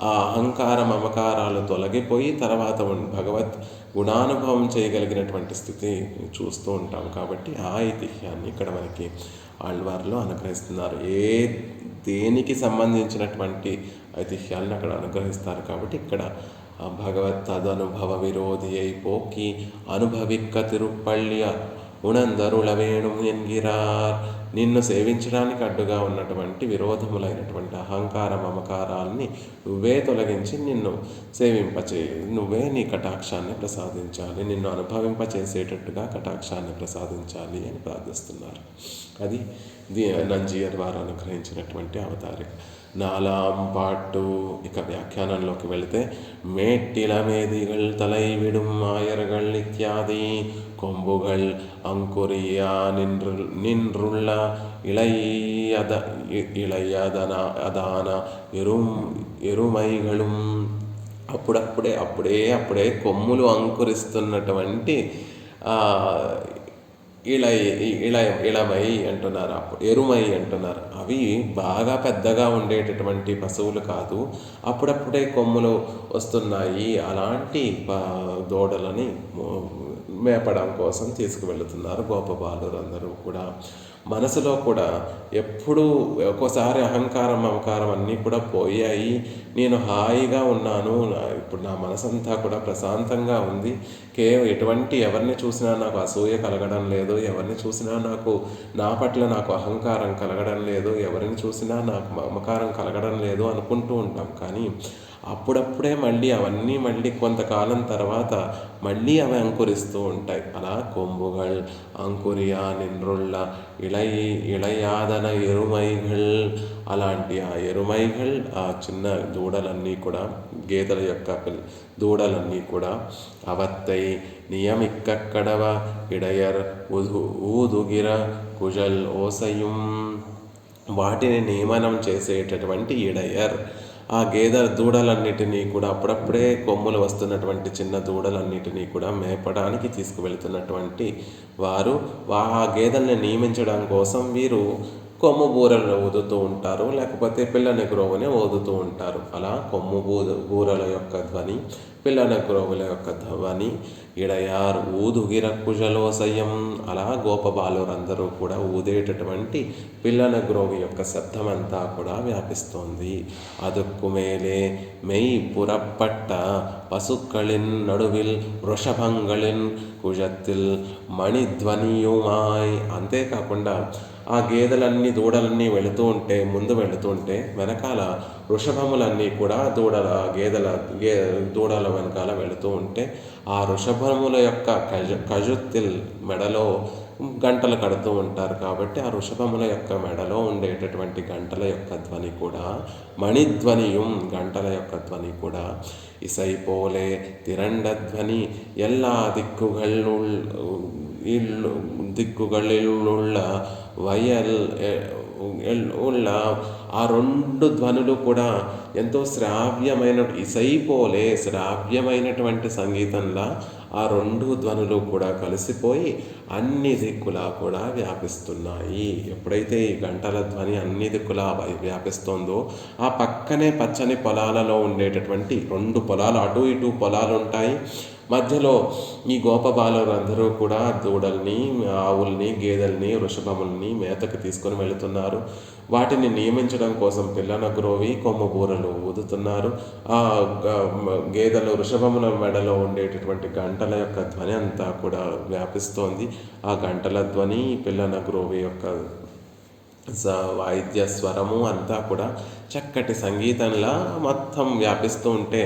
ఆ అహంకార మమకారాలు తొలగిపోయి తర్వాత భగవత్ గుణానుభవం చేయగలిగినటువంటి స్థితి చూస్తూ ఉంటాం. కాబట్టి ఆ ఐతిహ్యాన్ని ఇక్కడ మనకి ఆళ్వార్లో అనుగ్రహిస్తున్నారు. దేనికి సంబంధించినటువంటి ఐతిహ్యాలను అక్కడ అనుగ్రహిస్తారు. కాబట్టి ఇక్కడ భగవత్ తదనుభవ విరోధి అయిపోకి అనుభవిక్క తిరుప్పళ్ళియ ఉణందరుల వేణు ఎన్గిరార్. నిన్ను సేవించడానికి అడ్డుగా ఉన్నటువంటి విరోధములైనటువంటి అహంకార మమకారాల్ని నువ్వే తొలగించి నిన్ను నువ్వే నీ కటాక్షాన్ని ప్రసాదించాలి, నిన్ను అనుభవింపచేసేటట్టుగా కటాక్షాన్ని ప్రసాదించాలి అని ప్రార్థిస్తున్నారు. అది నంజీయర్ వారు అనుగ్రహించినటువంటి అవతారిక. నాలాం పాటు. ఇక వ్యాఖ్యానంలోకి వెళితే మేట్టిల మేదిగల్ తలై విడుం మాయர்கள் ఇత్యాది கொம்புகள் அங்குரியா நின்றுள்ள இளையதான ఎరుమైగళం. అప్పుడే కొమ్ములు అంకురిస్తున్నటువంటి ఇళమై అంటున్నారు, ఎరుమై అంటున్నారు. అవి బాగా పెద్దగా ఉండేటటువంటి పశువులు కాదు, అప్పుడప్పుడే కొమ్ములు వస్తున్నాయి. అలాంటి దూడలని మేపడం కోసం తీసుకువెళుతున్నారు గోపబాలురు అందరూ కూడా. మనసులో కూడా ఎప్పుడూ ఒక్కోసారి అహంకారం మమకారం అన్నీ కూడా పోయాయి, నేను హాయిగా ఉన్నాను, ఇప్పుడు నా మనసంతా కూడా ప్రశాంతంగా ఉంది, ఎటువంటి ఎవరిని చూసినా నాకు అసూయ కలగడం లేదు, ఎవరిని చూసినా నా పట్ల నాకు అహంకారం కలగడం లేదు, ఎవరిని చూసినా నాకు మమకారం కలగడం లేదు అనుకుంటూ ఉంటాం. కానీ అప్పుడప్పుడే అవన్నీ కొంతకాలం తర్వాత అవి అంకురిస్తూ ఉంటాయి. అలా కొంబుగల్ అంకురియా నిన్రుళ్ళ ఇళయాదన ఎరుమైగల్. అలాంటి ఆ ఎరుమైగల్, ఆ చిన్న దూడలన్నీ కూడా, గేదెల యొక్క దూడలన్నీ కూడా అవత్తై నియమిక్కడవ ఇడయర్ ఊదుగిర కుజల్ ఓసయం. వాటిని నియమనం చేసేటటువంటి ఇడయర్, ఆ దూడలన్నిటినీ కూడా అప్పుడప్పుడే కొమ్ములు వస్తున్నటువంటి చిన్న దూడలన్నిటినీ కూడా మేపడానికి తీసుకువెళుతున్నటువంటి వారు ఆ గేదెల్ని నియమించడం కోసం వీరు కొమ్ము బూరలను ఊదుతూ ఉంటారు, లేకపోతే పిల్లని గ్రోవుని ఊదుతూ ఉంటారు. అలా కొమ్ము బూరల యొక్క ధ్వని, పిల్లని గ్రోవుల యొక్క ధ్వని ఇడయార్ ఊదుగిర కుజలోసయం. అలా గోపబాలురందరూ కూడా ఊదేటటువంటి పిల్లన గ్రోవి యొక్క శబ్దమంతా కూడా వ్యాపిస్తోంది. అదుక్కు మేలే మెయ్ పురప్పట్ట పశుక్களின் నడువిల్ వృషభంகளின் కుజత్తిల్ మణిధ్వనియుమాయ్. అంతేకాకుండా ఆ గేదెలన్నీ దూడలన్నీ ముందు వెళుతూ ఉంటే వెనకాల వృషభములన్నీ కూడా దూడల వెనకాల వెళుతూ ఉంటే ఆ వృషభముల యొక్క కజుత్తిల్ మెడలో గంటలు కడుతూ ఉంటారు. కాబట్టి ఆ వృషభముల యొక్క మెడలో ఉండేటటువంటి గంటల యొక్క ధ్వని కూడా మణిధ్వనియం, గంటల యొక్క ధ్వని కూడా ఇసైపోలే తిరండధ్వని எல்லா దిక్కుகளிలుள்ள వయల్ ఉళ్ళ. ఆ రెండు ధ్వనులు కూడా ఎంతో శ్రావ్యమైనటువంటి సంగీతంలా ఆ రెండు ధ్వనులు కూడా కలిసిపోయి అన్ని దిక్కులా కూడా వ్యాపిస్తున్నాయి. ఎప్పుడైతే ఈ గంటల ధ్వని అన్ని దిక్కులా వ్యాపిస్తుందో ఆ పక్కనే పచ్చని పొలాలలో ఉండేటటువంటి రెండు పొలాలు, అటు ఇటు పొలాలు ఉంటాయి. మధ్యలో ఈ గోపబాలురందరూ కూడా దూడల్ని, ఆవుల్ని, గేదెల్ని, వృషభముల్ని మేతకు తీసుకొని వెళుతున్నారు. వాటిని నియమించడం కోసం పిల్లన గ్రోవి కొమ్ము బూరలు ఊదుతున్నారు. ఆ గేదెలు వృషభముల మెడలో ఉండేటటువంటి గంటల యొక్క ధ్వని అంతా కూడా వ్యాపిస్తోంది. ఆ గంటల ధ్వని, పిల్లన గ్రోవి యొక్క వాయిద్య స్వరము అంతా కూడా చక్కటి సంగీతంలా మొత్తం వ్యాపిస్తూ ఉంటే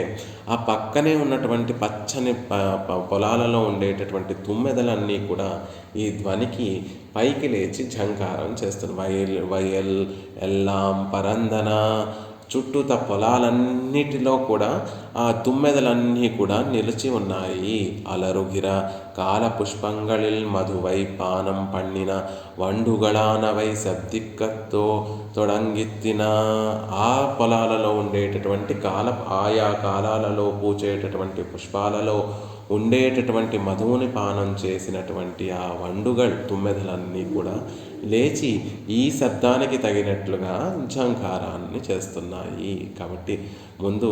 ఆ పక్కనే ఉన్నటువంటి పచ్చని పొలాలలో ఉండేటటువంటి తుమ్మెదలన్నీ కూడా ఈ ధ్వనికి పైకి లేచి ఝంకారం చేస్తున్నాయి. వయల్ ఎల్లాం పరందన చుట్టూత పొలాలన్నిటిలో కూడా ఆ తుమ్మెదలన్నీ కూడా నిలిచి ఉన్నాయి. అలరుగిర కాల పుష్పంగళిల్ మధువై పానం పన్నిన వండుగళానవై శబ్దిక్కతో తొడంగిత్తిన. ఆ పొలాలలో ఉండేటటువంటి ఆయా కాలాలలో పూచేటటువంటి పుష్పాలలో ఉండేటటువంటి మధువుని పానం చేసినటువంటి ఆ తుమ్మెదలన్నీ కూడా లేచి ఈ శబ్దానికి తగినట్లుగా ఝంకారాన్ని చేస్తున్నాయి. కాబట్టి ముందు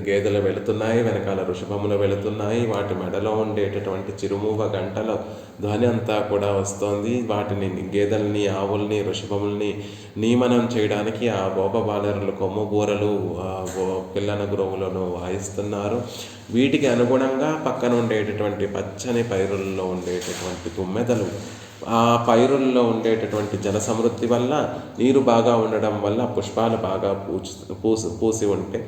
గేదెలు వెళుతున్నాయి, వెనకాల వృషభములు వెళుతున్నాయి. వాటి మెడలో ఉండేటటువంటి చిరుమూవ గంటల ధ్వని అంతా కూడా వస్తోంది. వాటిని గేదెల్ని, ఆవుల్ని, వృషభముల్ని నియమనం చేయడానికి ఆ గోపబాలరులు కొమ్ము బూరలు, పిల్లన గురువులను వాయిస్తున్నారు. వీటికి అనుగుణంగా పక్కన ఉండేటటువంటి పచ్చని పైరుల్లో ఉండేటటువంటి తుమ్మెదలు ఆ పైరుల్లో ఉండేటటువంటి జల సమృద్ధి వల్ల, నీరు బాగా ఉండడం వల్ల, పుష్పాలు బాగా పూసి ఉంటే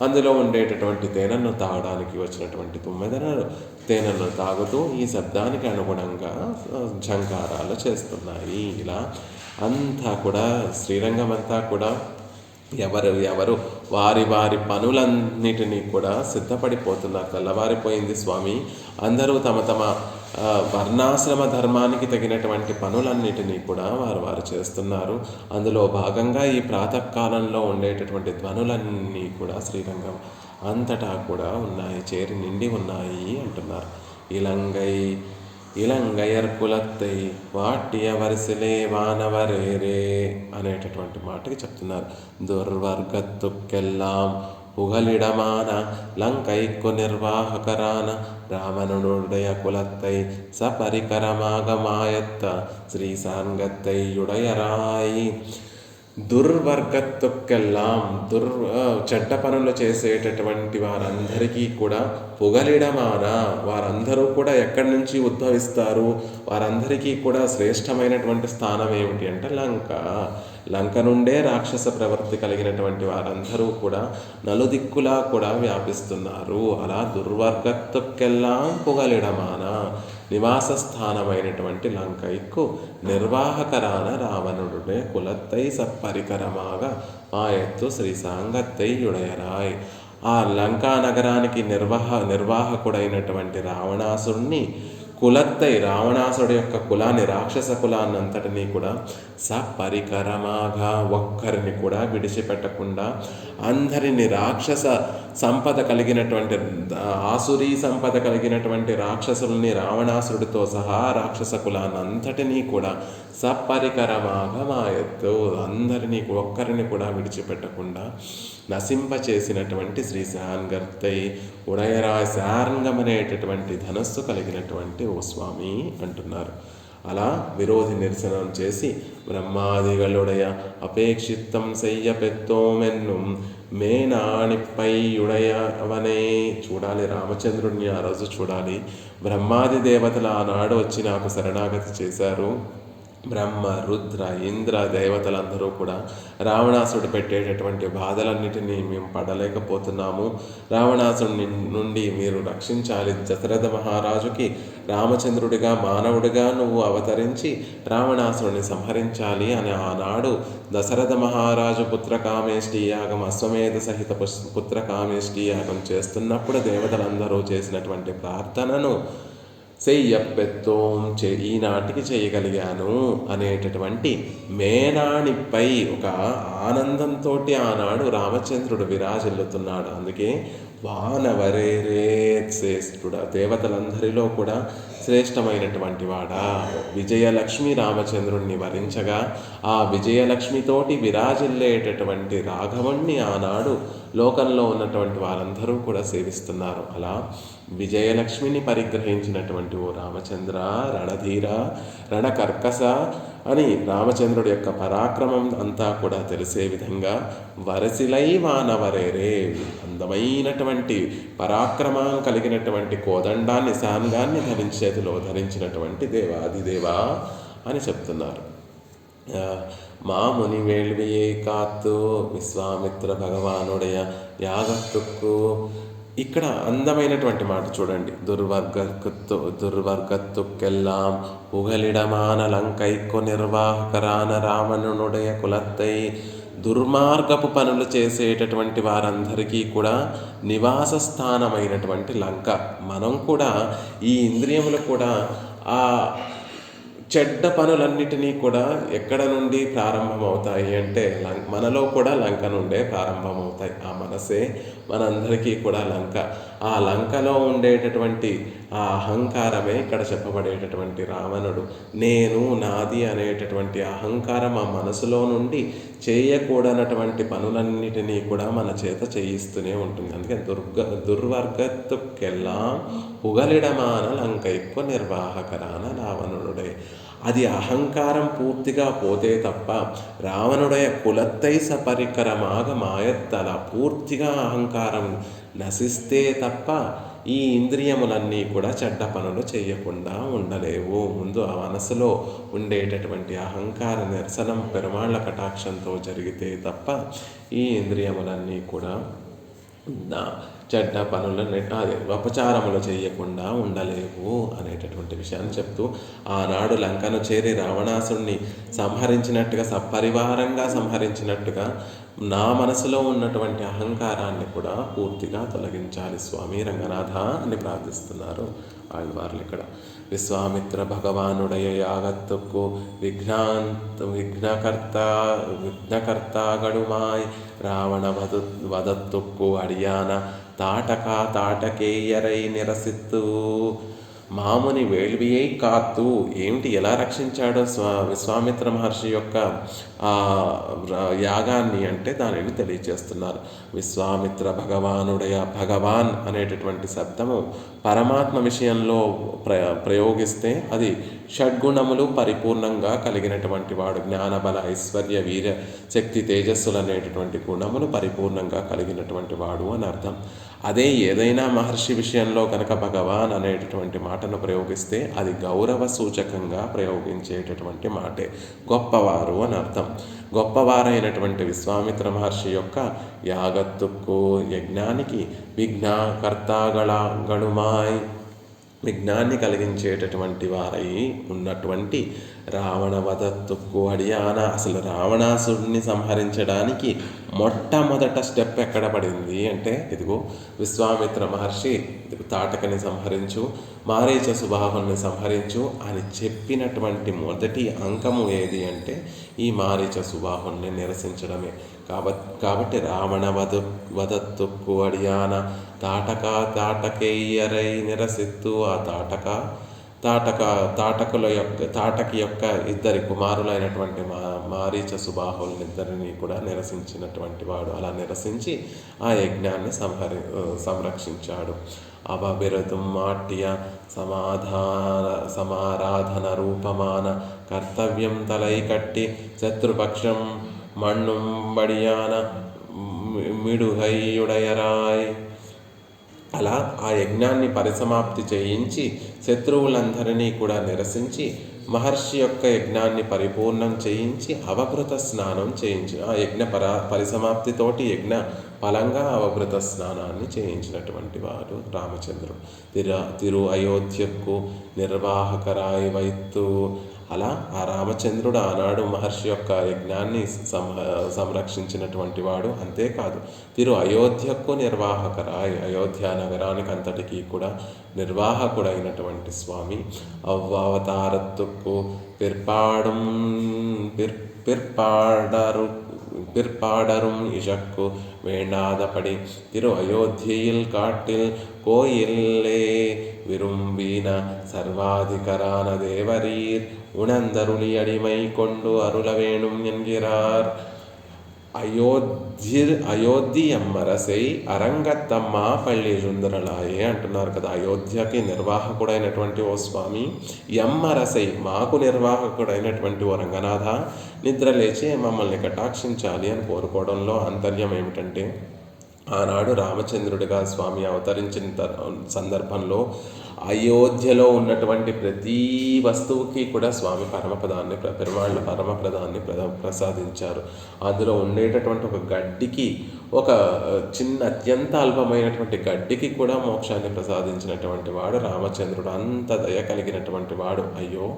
అందులో ఉండేటటువంటి తేనెను తాగడానికి వచ్చినటువంటి తుమ్మెదలు తేనెను తాగుతూ ఈ శబ్దానికి అనుగుణంగా ఝంకారాలు చేస్తున్నాయి. ఇలా అంతా కూడా శ్రీరంగం అంతా కూడా ఎవరు వారి పనులన్నిటినీ కూడా సిద్ధపడిపోతున్నారు. తెల్లవారిపోయింది స్వామి, అందరూ తమ తమ వర్ణాశ్రమ ధర్మానికి తగినటువంటి పనులన్నిటినీ కూడా వారు చేస్తున్నారు. అందులో భాగంగా ఈ ప్రాతకాలంలో ఉండేటటువంటి ధ్వనులన్నీ కూడా శ్రీరంగం అంతటా కూడా ఉన్నాయి, చేరి నిండి ఉన్నాయి అంటున్నారు. ఇలంగయర్ కులత్తై వాటియ వరిసలే వానవరేరే అనేటటువంటి మాటకి చెప్తున్నారు. దుర్వర్గత్తుకెల్లాం పుగలిడమాన లంకైక్కు నిర్వాహకరాన రావణుடைய కులత్తై సపరికరమాగమాయత్త శ్రీ సాంగత్తై యుడయరాయి. దుర్వర్గత్తుకెల్లాం చెడ్డ పనులు చేసేటటువంటి వారందరికీ కూడా పొగలిడమాన, వారందరూ కూడా ఎక్కడి నుంచి ఉద్భవిస్తారు, వారందరికీ కూడా శ్రేష్టమైనటువంటి స్థానం ఏమిటి అంటే లంక నుండే రాక్షస ప్రవృత్తి కలిగినటువంటి వారందరూ కూడా నలుదిక్కులా కూడా వ్యాపిస్తున్నారు. అలా దుర్వర్గత్తుకెల్లాం పొగలిడమాన, నివాస స్థానమైనటువంటి లంకైక్కు నిర్వాహకరాన రావణుడే కులత్తై సప్పరికరమాగా మాయత్తు శ్రీ సాంగత్తై యుడయరాయ్. ఆ లంకా నగరానికి నిర్వాహకుడైనటువంటి రావణాసుడిని కులత్తై, రావణాసుడి యొక్క కులాన్ని, రాక్షస కులాన్ని అంతటినీ కూడా సపరికరమాగా, ఒక్కరిని కూడా విడిచిపెట్టకుండా అందరిని రాక్షస సంపద కలిగినటువంటి, ఆసురీ సంపద కలిగినటువంటి రాక్షసుల్ని రావణాసుడితో సహా రాక్షస కులాన్ని అంతటినీ కూడా సపరికరమాగా మాయత్తు, అందరినీ ఒక్కరిని కూడా విడిచిపెట్టకుండా నశింపచేసినటువంటి శ్రీ శాంగర్తై ఉడయరాయ్, శార్ంగం అనేటటువంటి ధనస్సు కలిగినటువంటి ఓ స్వామి అంటున్నారు. అలా విరోధి నిరసనం చేసి బ్రహ్మాదిగలుడయ అపేక్షిత్తం సెయ్య పెత్తోమెన్ను మేనాణిపై ఉడయవనే. చూడాలి, రామచంద్రుడిని ఆ రోజు చూడాలి. బ్రహ్మాది దేవతలు ఆనాడు వచ్చి నాకు శరణాగతి చేశారు. బ్రహ్మ, రుద్ర, ఇంద్ర దేవతలందరూ కూడా రావణాసుడు పెట్టేటటువంటి బాధలన్నిటినీ మేము పడలేకపోతున్నాము, రావణాసుడి నుండి మీరు రక్షించాలి. దశరథ మహారాజుకి రామచంద్రుడిగా, మానవుడిగా నువ్వు అవతరించి రావణాసుడిని సంహరించాలి అని ఆనాడు దశరథ మహారాజు పుత్రకామేష్టి యాగం, అశ్వమేధ సహిత పుత్రకామేష్టి యాగం చేస్తున్నప్పుడు దేవతలందరూ చేసినటువంటి ప్రార్థనను సెయ్యప్పెత్తోం ఈనాటికి చేయగలిగాను అనేటటువంటి మేనాణిపై ఒక ఆనందంతో ఆనాడు రామచంద్రుడు విరాజిల్లుతున్నాడు. అందుకే వానవరేరే శ్రేష్ఠుడా, దేవతలందరిలో కూడా శ్రేష్టమైనటువంటి వాడా. విజయలక్ష్మి రామచంద్రుణ్ణి వరించగా ఆ విజయలక్ష్మితోటి విరాజిల్లేటటువంటి రాఘవుణ్ణి ఆనాడు లోకంలో ఉన్నటువంటి వారందరూ కూడా సేవిస్తున్నారు. అలా విజయలక్ష్మిని పరిగ్రహించినటువంటి ఓ రామచంద్ర, రణధీర, రణకర్కస అని రామచంద్రుడి యొక్క పరాక్రమం అంతా కూడా తెలిసే విధంగా వరసిలై వానవరేరే, అందమైనటువంటి పరాక్రమం కలిగినటువంటి కోదండాన్ని, శాంగాన్ని చేతిలో ధరించినటువంటి దేవాదిదేవా అని చెప్తున్నారు. మా ముని వేள்వియే కాత్తు విశ్వామిత్ర భగవానుడయ యాగత్తుకు. ఇక్కడ అందమైనటువంటి మాట చూడండి. దుర్వర్గత్తుకెల్లాం పుగలిడమాన లంకైక్కు నిర్వాహకరాన రావణునుడయ కులత్తై దుర్మార్గపు పనులు చేసేటటువంటి వారందరికీ కూడా నివాస స్థానమైనటువంటి లంక. మనం కూడా ఈ ఇంద్రియములు కూడా ఆ చెడ్డ పనులన్నిటినీ కూడా ఎక్కడ నుండి ప్రారంభమవుతాయి అంటే మనలో కూడా లంక నుండే ప్రారంభమవుతాయి. ఆ మనసే మనందరికీ కూడా లంక. ఆ లంకలో ఉండేటటువంటి ఆ అహంకారమే ఇక్కడ చెప్పబడేటటువంటి రావణుడు. నేను, నాది అనేటటువంటి అహంకారం ఆ మనసులో నుండి చేయకూడనటువంటి పనులన్నిటినీ కూడా మన చేత చేయిస్తూనే ఉంటుంది. అందుకే దుర్వర్గత్తుకెల్లాం పుగలిడమాన లంకైక్కు నిర్వాహకరాన రావణుడే. అది అహంకారం పూర్తిగా పోతే తప్ప రావణుடைய కులత్తై సపరికరమాగ మాయత్తల పూర్తిగా అహంకారం నశిస్తే తప్ప ఈ ఇంద్రియములన్నీ కూడా చెడ్డ పనులు చేయకుండా ఉండలేవు. ముందు ఆ మనసులో ఉండేటటువంటి అహంకార నిరసనం పెరుమాళ్ల కటాక్షంతో జరిగితే తప్ప ఈ ఇంద్రియములన్నీ కూడా చెడ్డ పనులను అపచారములు చేయకుండా ఉండలేవు అనేటటువంటి విషయాన్ని చెప్తూ, ఆనాడు లంకను చేరి రావణాసుడిని సంహరించినట్టుగా సపరివారంగా సంహరించినట్టుగా నా మనసులో ఉన్నటువంటి అహంకారాన్ని కూడా పూర్తిగా తొలగించాలి స్వామి రంగనాథ అని ప్రార్థిస్తున్నారు ఆళ్వార్లు ఇక్కడ. విశ్వామిత్ర భగవానుడయ యాగత్తుకు విఘ్నకర్తాగడుమాయ్ రావణ వదత్తుక్కు అడియాన తాటకేయరై నిరసిత్తు. మాముని వేள்వియై కాత్తు. ఏమిటి, ఎలా రక్షించాడో విశ్వామిత్ర మహర్షి యొక్క యాగాన్ని అంటే దానిని తెలియజేస్తున్నారు. విశ్వామిత్ర భగవానుడయ, భగవాన్ అనేటటువంటి శబ్దము పరమాత్మ విషయంలో ప్రయోగిస్తే అది షడ్గుణములు పరిపూర్ణంగా కలిగినటువంటి వాడు. జ్ఞానబల ఐశ్వర్య వీర శక్తి తేజస్సులు అనేటటువంటి గుణములు పరిపూర్ణంగా కలిగినటువంటి వాడు అని అర్థం. అదే ఏదైనా మహర్షి విషయంలో కనుక భగవాన్ అనేటటువంటి మాటను ప్రయోగిస్తే అది గౌరవ సూచకంగా ప్రయోగించేటటువంటి మాటే, గొప్పవారు అని అర్థం. గొప్పవారైనటువంటి విశ్వామిత్ర మహర్షి యొక్క యాగత్తుకు యజ్ఞానికి గణుమాయ్ విఘ్నాన్ని కలిగించేటటువంటి వారై ఉన్నటువంటి రావణ వదత్తుక్కు అడియాన. అసలు రావణాసుడిని సంహరించడానికి మొట్టమొదట స్టెప్ ఎక్కడ పడింది అంటే ఇదిగో విశ్వామిత్ర మహర్షి తాటకని సంహరించు, మారీచ సుబాహుని సంహరించు అని చెప్పినటువంటి మొదటి అంకము ఏది అంటే ఈ మారీచ సుబాహుని నిరసించడమే. కాబట్టి రావణ వదత్తుక్కు అడియాన తాటకేయరై నిరసిత్తు. ఆ తాటకి యొక్క ఇద్దరి కుమారులైనటువంటి మారీచ సుబాహులనిద్దరిని కూడా నిరసించినటువంటి వాడు. అలా నిరసించి ఆ యజ్ఞాన్ని సంరక్షించాడు. అవబిరతుం మాట్య సమారాధన రూపమాన కర్తవ్యం తలై కట్టి శత్రుపక్షం మണ്ണుం బడియాన మిడుహయ్యుడయరాయ్. అలా ఆ యజ్ఞాన్ని పరిసమాప్తి చేయించి శత్రువులందరినీ కూడా నిరసించి మహర్షి యొక్క యజ్ఞాన్ని పరిపూర్ణం చేయించి అవభృత స్నానం చేయించి ఆ యజ్ఞ పరిసమాప్తితోటి యజ్ఞ ఫలంగా అవభృత స్నానాన్ని చేయించినటువంటి వారు రామచంద్రుడు. తిరు అయోధ్యకు నిర్వాహకరాయి వైత్తు. అలా ఆ రామచంద్రుడు ఆనాడు మహర్షి యొక్క యజ్ఞాన్ని సంరక్షించినటువంటి వాడు. అంతేకాదు తిరు అయోధ్యకు నిర్వాహకరాయ్, అయోధ్య నగరానికి అంతటికీ కూడా నిర్వాహకుడైనటువంటి స్వామి. అవ్వవతారత్తుకు பிற்பாடரும் இழக்கு வேண்டாதபடி திரு அயோத்தியில் காட்டில் கோயிலே விரும்பின சர்வாதிகரான தேவரீர் உணர்ந்தருளி அடிமை கொண்டு அருள வேணும் என்கிறார். అయోధ్య ఎమ్మరసై అరంగత్తమ్మ పల్లి జుందరలాయే అంటున్నారు కదా. అయోధ్యకి నిర్వాహకుడైనటువంటి ఓ స్వామి, ఎమ్మరసై మాకు నిర్వాహకుడైనటువంటి ఓ రంగనాథ, నిద్రలేచి మమ్మల్ని కటాక్షించాలి అని కోరుకోవడంలో ఆంతర్యం ఏమిటంటే ఆనాడు రామచంద్రుడిగా స్వామి అవతరించిన సందర్భంలో అయోధ్యలో ఉన్నటువంటి ప్రతి వస్తువుకి కూడా స్వామి పరమపదాన్ని పెరుమాళ్ళ పరమపదాన్ని ప్రసాదించారు. అందులో ఉండేటటువంటి ఒక గడ్డికి, ఒక చిన్న అత్యంత అల్పమైనటువంటి గడ్డికి కూడా మోక్షాన్ని ప్రసాదించినటువంటి వాడు రామచంద్రుడు. అంత దయ కలిగినటువంటి వాడు. అయ్యో,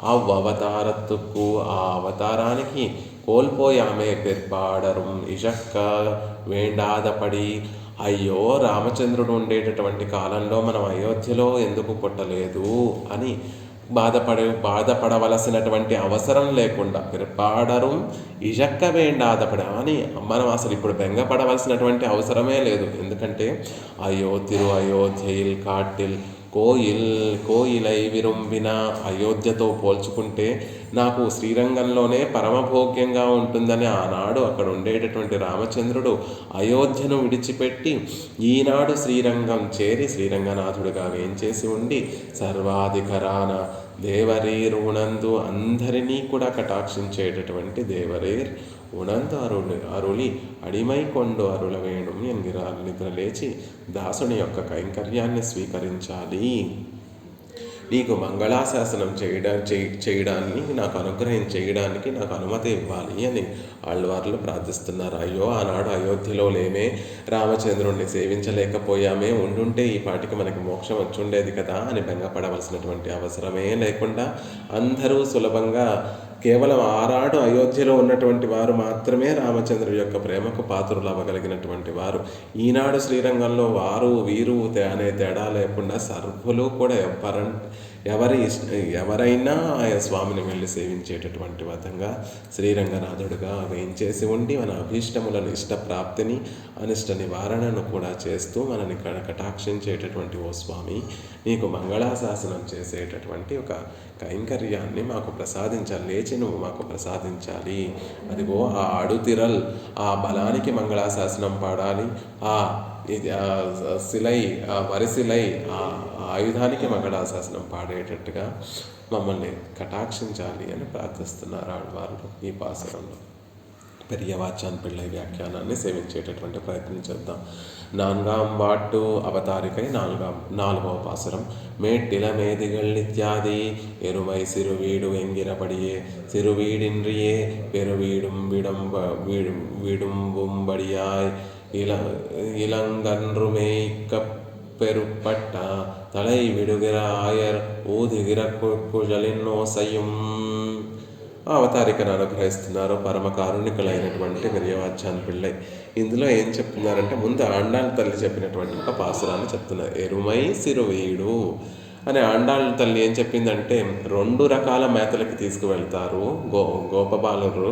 ఆ అవతారత్తుకు, ఆ అవతారానికి కోల్పోయామే పెర్పాడరు ఇషక్క వేండాదపడి. అయ్యో, రామచంద్రుడు ఉండేటటువంటి కాలంలో మనం అయోధ్యలో ఎందుకు పుట్టలేదు అని బాధపడవలసినటువంటి అవసరం లేకుండా, పిరపాడరు ఇజక్క వేండాదపడ అని మనం అసలు ఇప్పుడు బెంగపడవలసినటువంటి అవసరమే లేదు. ఎందుకంటే అయ్యో తిరు అయోధ్యయిల్ కాటిల్ కోయిలై విరుంబిన, అయోధ్యతో పోల్చుకుంటే నాకు శ్రీరంగంలోనే పరమభోగ్యంగా ఉంటుందని ఆనాడు అక్కడ ఉండేటటువంటి రామచంద్రుడు అయోధ్యను విడిచిపెట్టి ఈనాడు శ్రీరంగం చేరి శ్రీరంగనాథుడిగా వేంచేసి ఉండి సర్వాధికరాన దేవరీర్ ఉణందు, అందరినీ కూడా కటాక్షించేటటువంటి దేవరీర్ ఉణందు అరుళి అడిమై కొండు అరుల వేణుం ఎన్గిరాలు నిద్ర లేచి దాసుని యొక్క కైంకర్యాన్ని స్వీకరించాలి. నీకు మంగళాశాసనం చేయడాన్ని నాకు అనుగ్రహం చేయడానికి నాకు అనుమతి ఇవ్వాలి అని ఆళ్వార్లు ప్రార్థిస్తున్నారు. అయ్యో, ఆనాడు అయోధ్యలో లేమే, రామచంద్రుణ్ణి సేవించలేకపోయామే, ఉండుంటే ఈ పాటికి మనకి మోక్షం వచ్చుండేది కదా అని బెంగపడవలసినటువంటి అవసరమే లేకుండా అందరూ సులభంగా కేవలం ఆనాడు అయోధ్యలో ఉన్నటువంటి వారు మాత్రమే రామచంద్రుడి యొక్క ప్రేమకు పాత్రులు అవ్వగలిగినటువంటి వారు. ఈనాడు శ్రీరంగంలో వారు వీరు అనే తేడా లేకుండా సర్వులు కూడా ఎవరైనా ఆయా స్వామిని వెళ్ళి సేవించేటటువంటి విధంగా శ్రీరంగనాథుడుగా వేయించేసి ఉండి మన అభీష్టములను ఇష్టప్రాప్తిని అనిష్ట నివారణను కూడా చేస్తూ మనని కటాక్షించేటటువంటి ఓ స్వామి, నీకు మంగళాశాసనం చేసేటటువంటి ఒక కైంకర్యాన్ని మాకు ప్రసాదించాలి, లేచి నువ్వు మాకు ప్రసాదించాలి. అదిగో ఆ అడుతిరల్, ఆ బలానికి మంగళాశాసనం పాడాలి, ఆ శిలై, ఆ వరిశిలై, ఆ ఆయుధానికి మంగళాశాసనం పాడేటట్టుగా మమ్మల్ని కటాక్షించాలి అని ప్రార్థిస్తున్నారు ఆళ్వార్లు ఈ పాసురంలో. పెరియవాచాన్ పిళ్ళై వ్యాఖ్యానాన్ని సేవించేటటువంటి ప్రయత్నం చేద్దాం. నాన్గాం వాట్టు అవతారికై నాలుగవ పాసురం. మేట్టిల మేదిగల్ నిత్యాది ఎరుమై సిరువీడు ఎంగిరపడియే సిరువీడిన్రియే பெருவீடும் விடும்படியாய் இளங்கன்றுமேய்க்க பெருப்பட்ட தலை விடுகிற ஆயர் ஊதுகிற కుజలిన్నోసయం. అవతారికను అనుగ్రహిస్తున్నారు పరమ కారుణికులైనటువంటి పెరియవాచాన్ పిళ్ళై. ఇందులో ఏం చెప్తున్నారంటే, ముందు ఆండాళ్ళ తల్లి చెప్పినటువంటి ఒక పాసురాన్ని చెప్తున్నారు. ఎరుమై సిరువీడు అని ఆండాళ్ళ తల్లి ఏం చెప్పిందంటే, 2 రకాల మేతలకి తీసుకువెళ్తారు గోపబాలురు.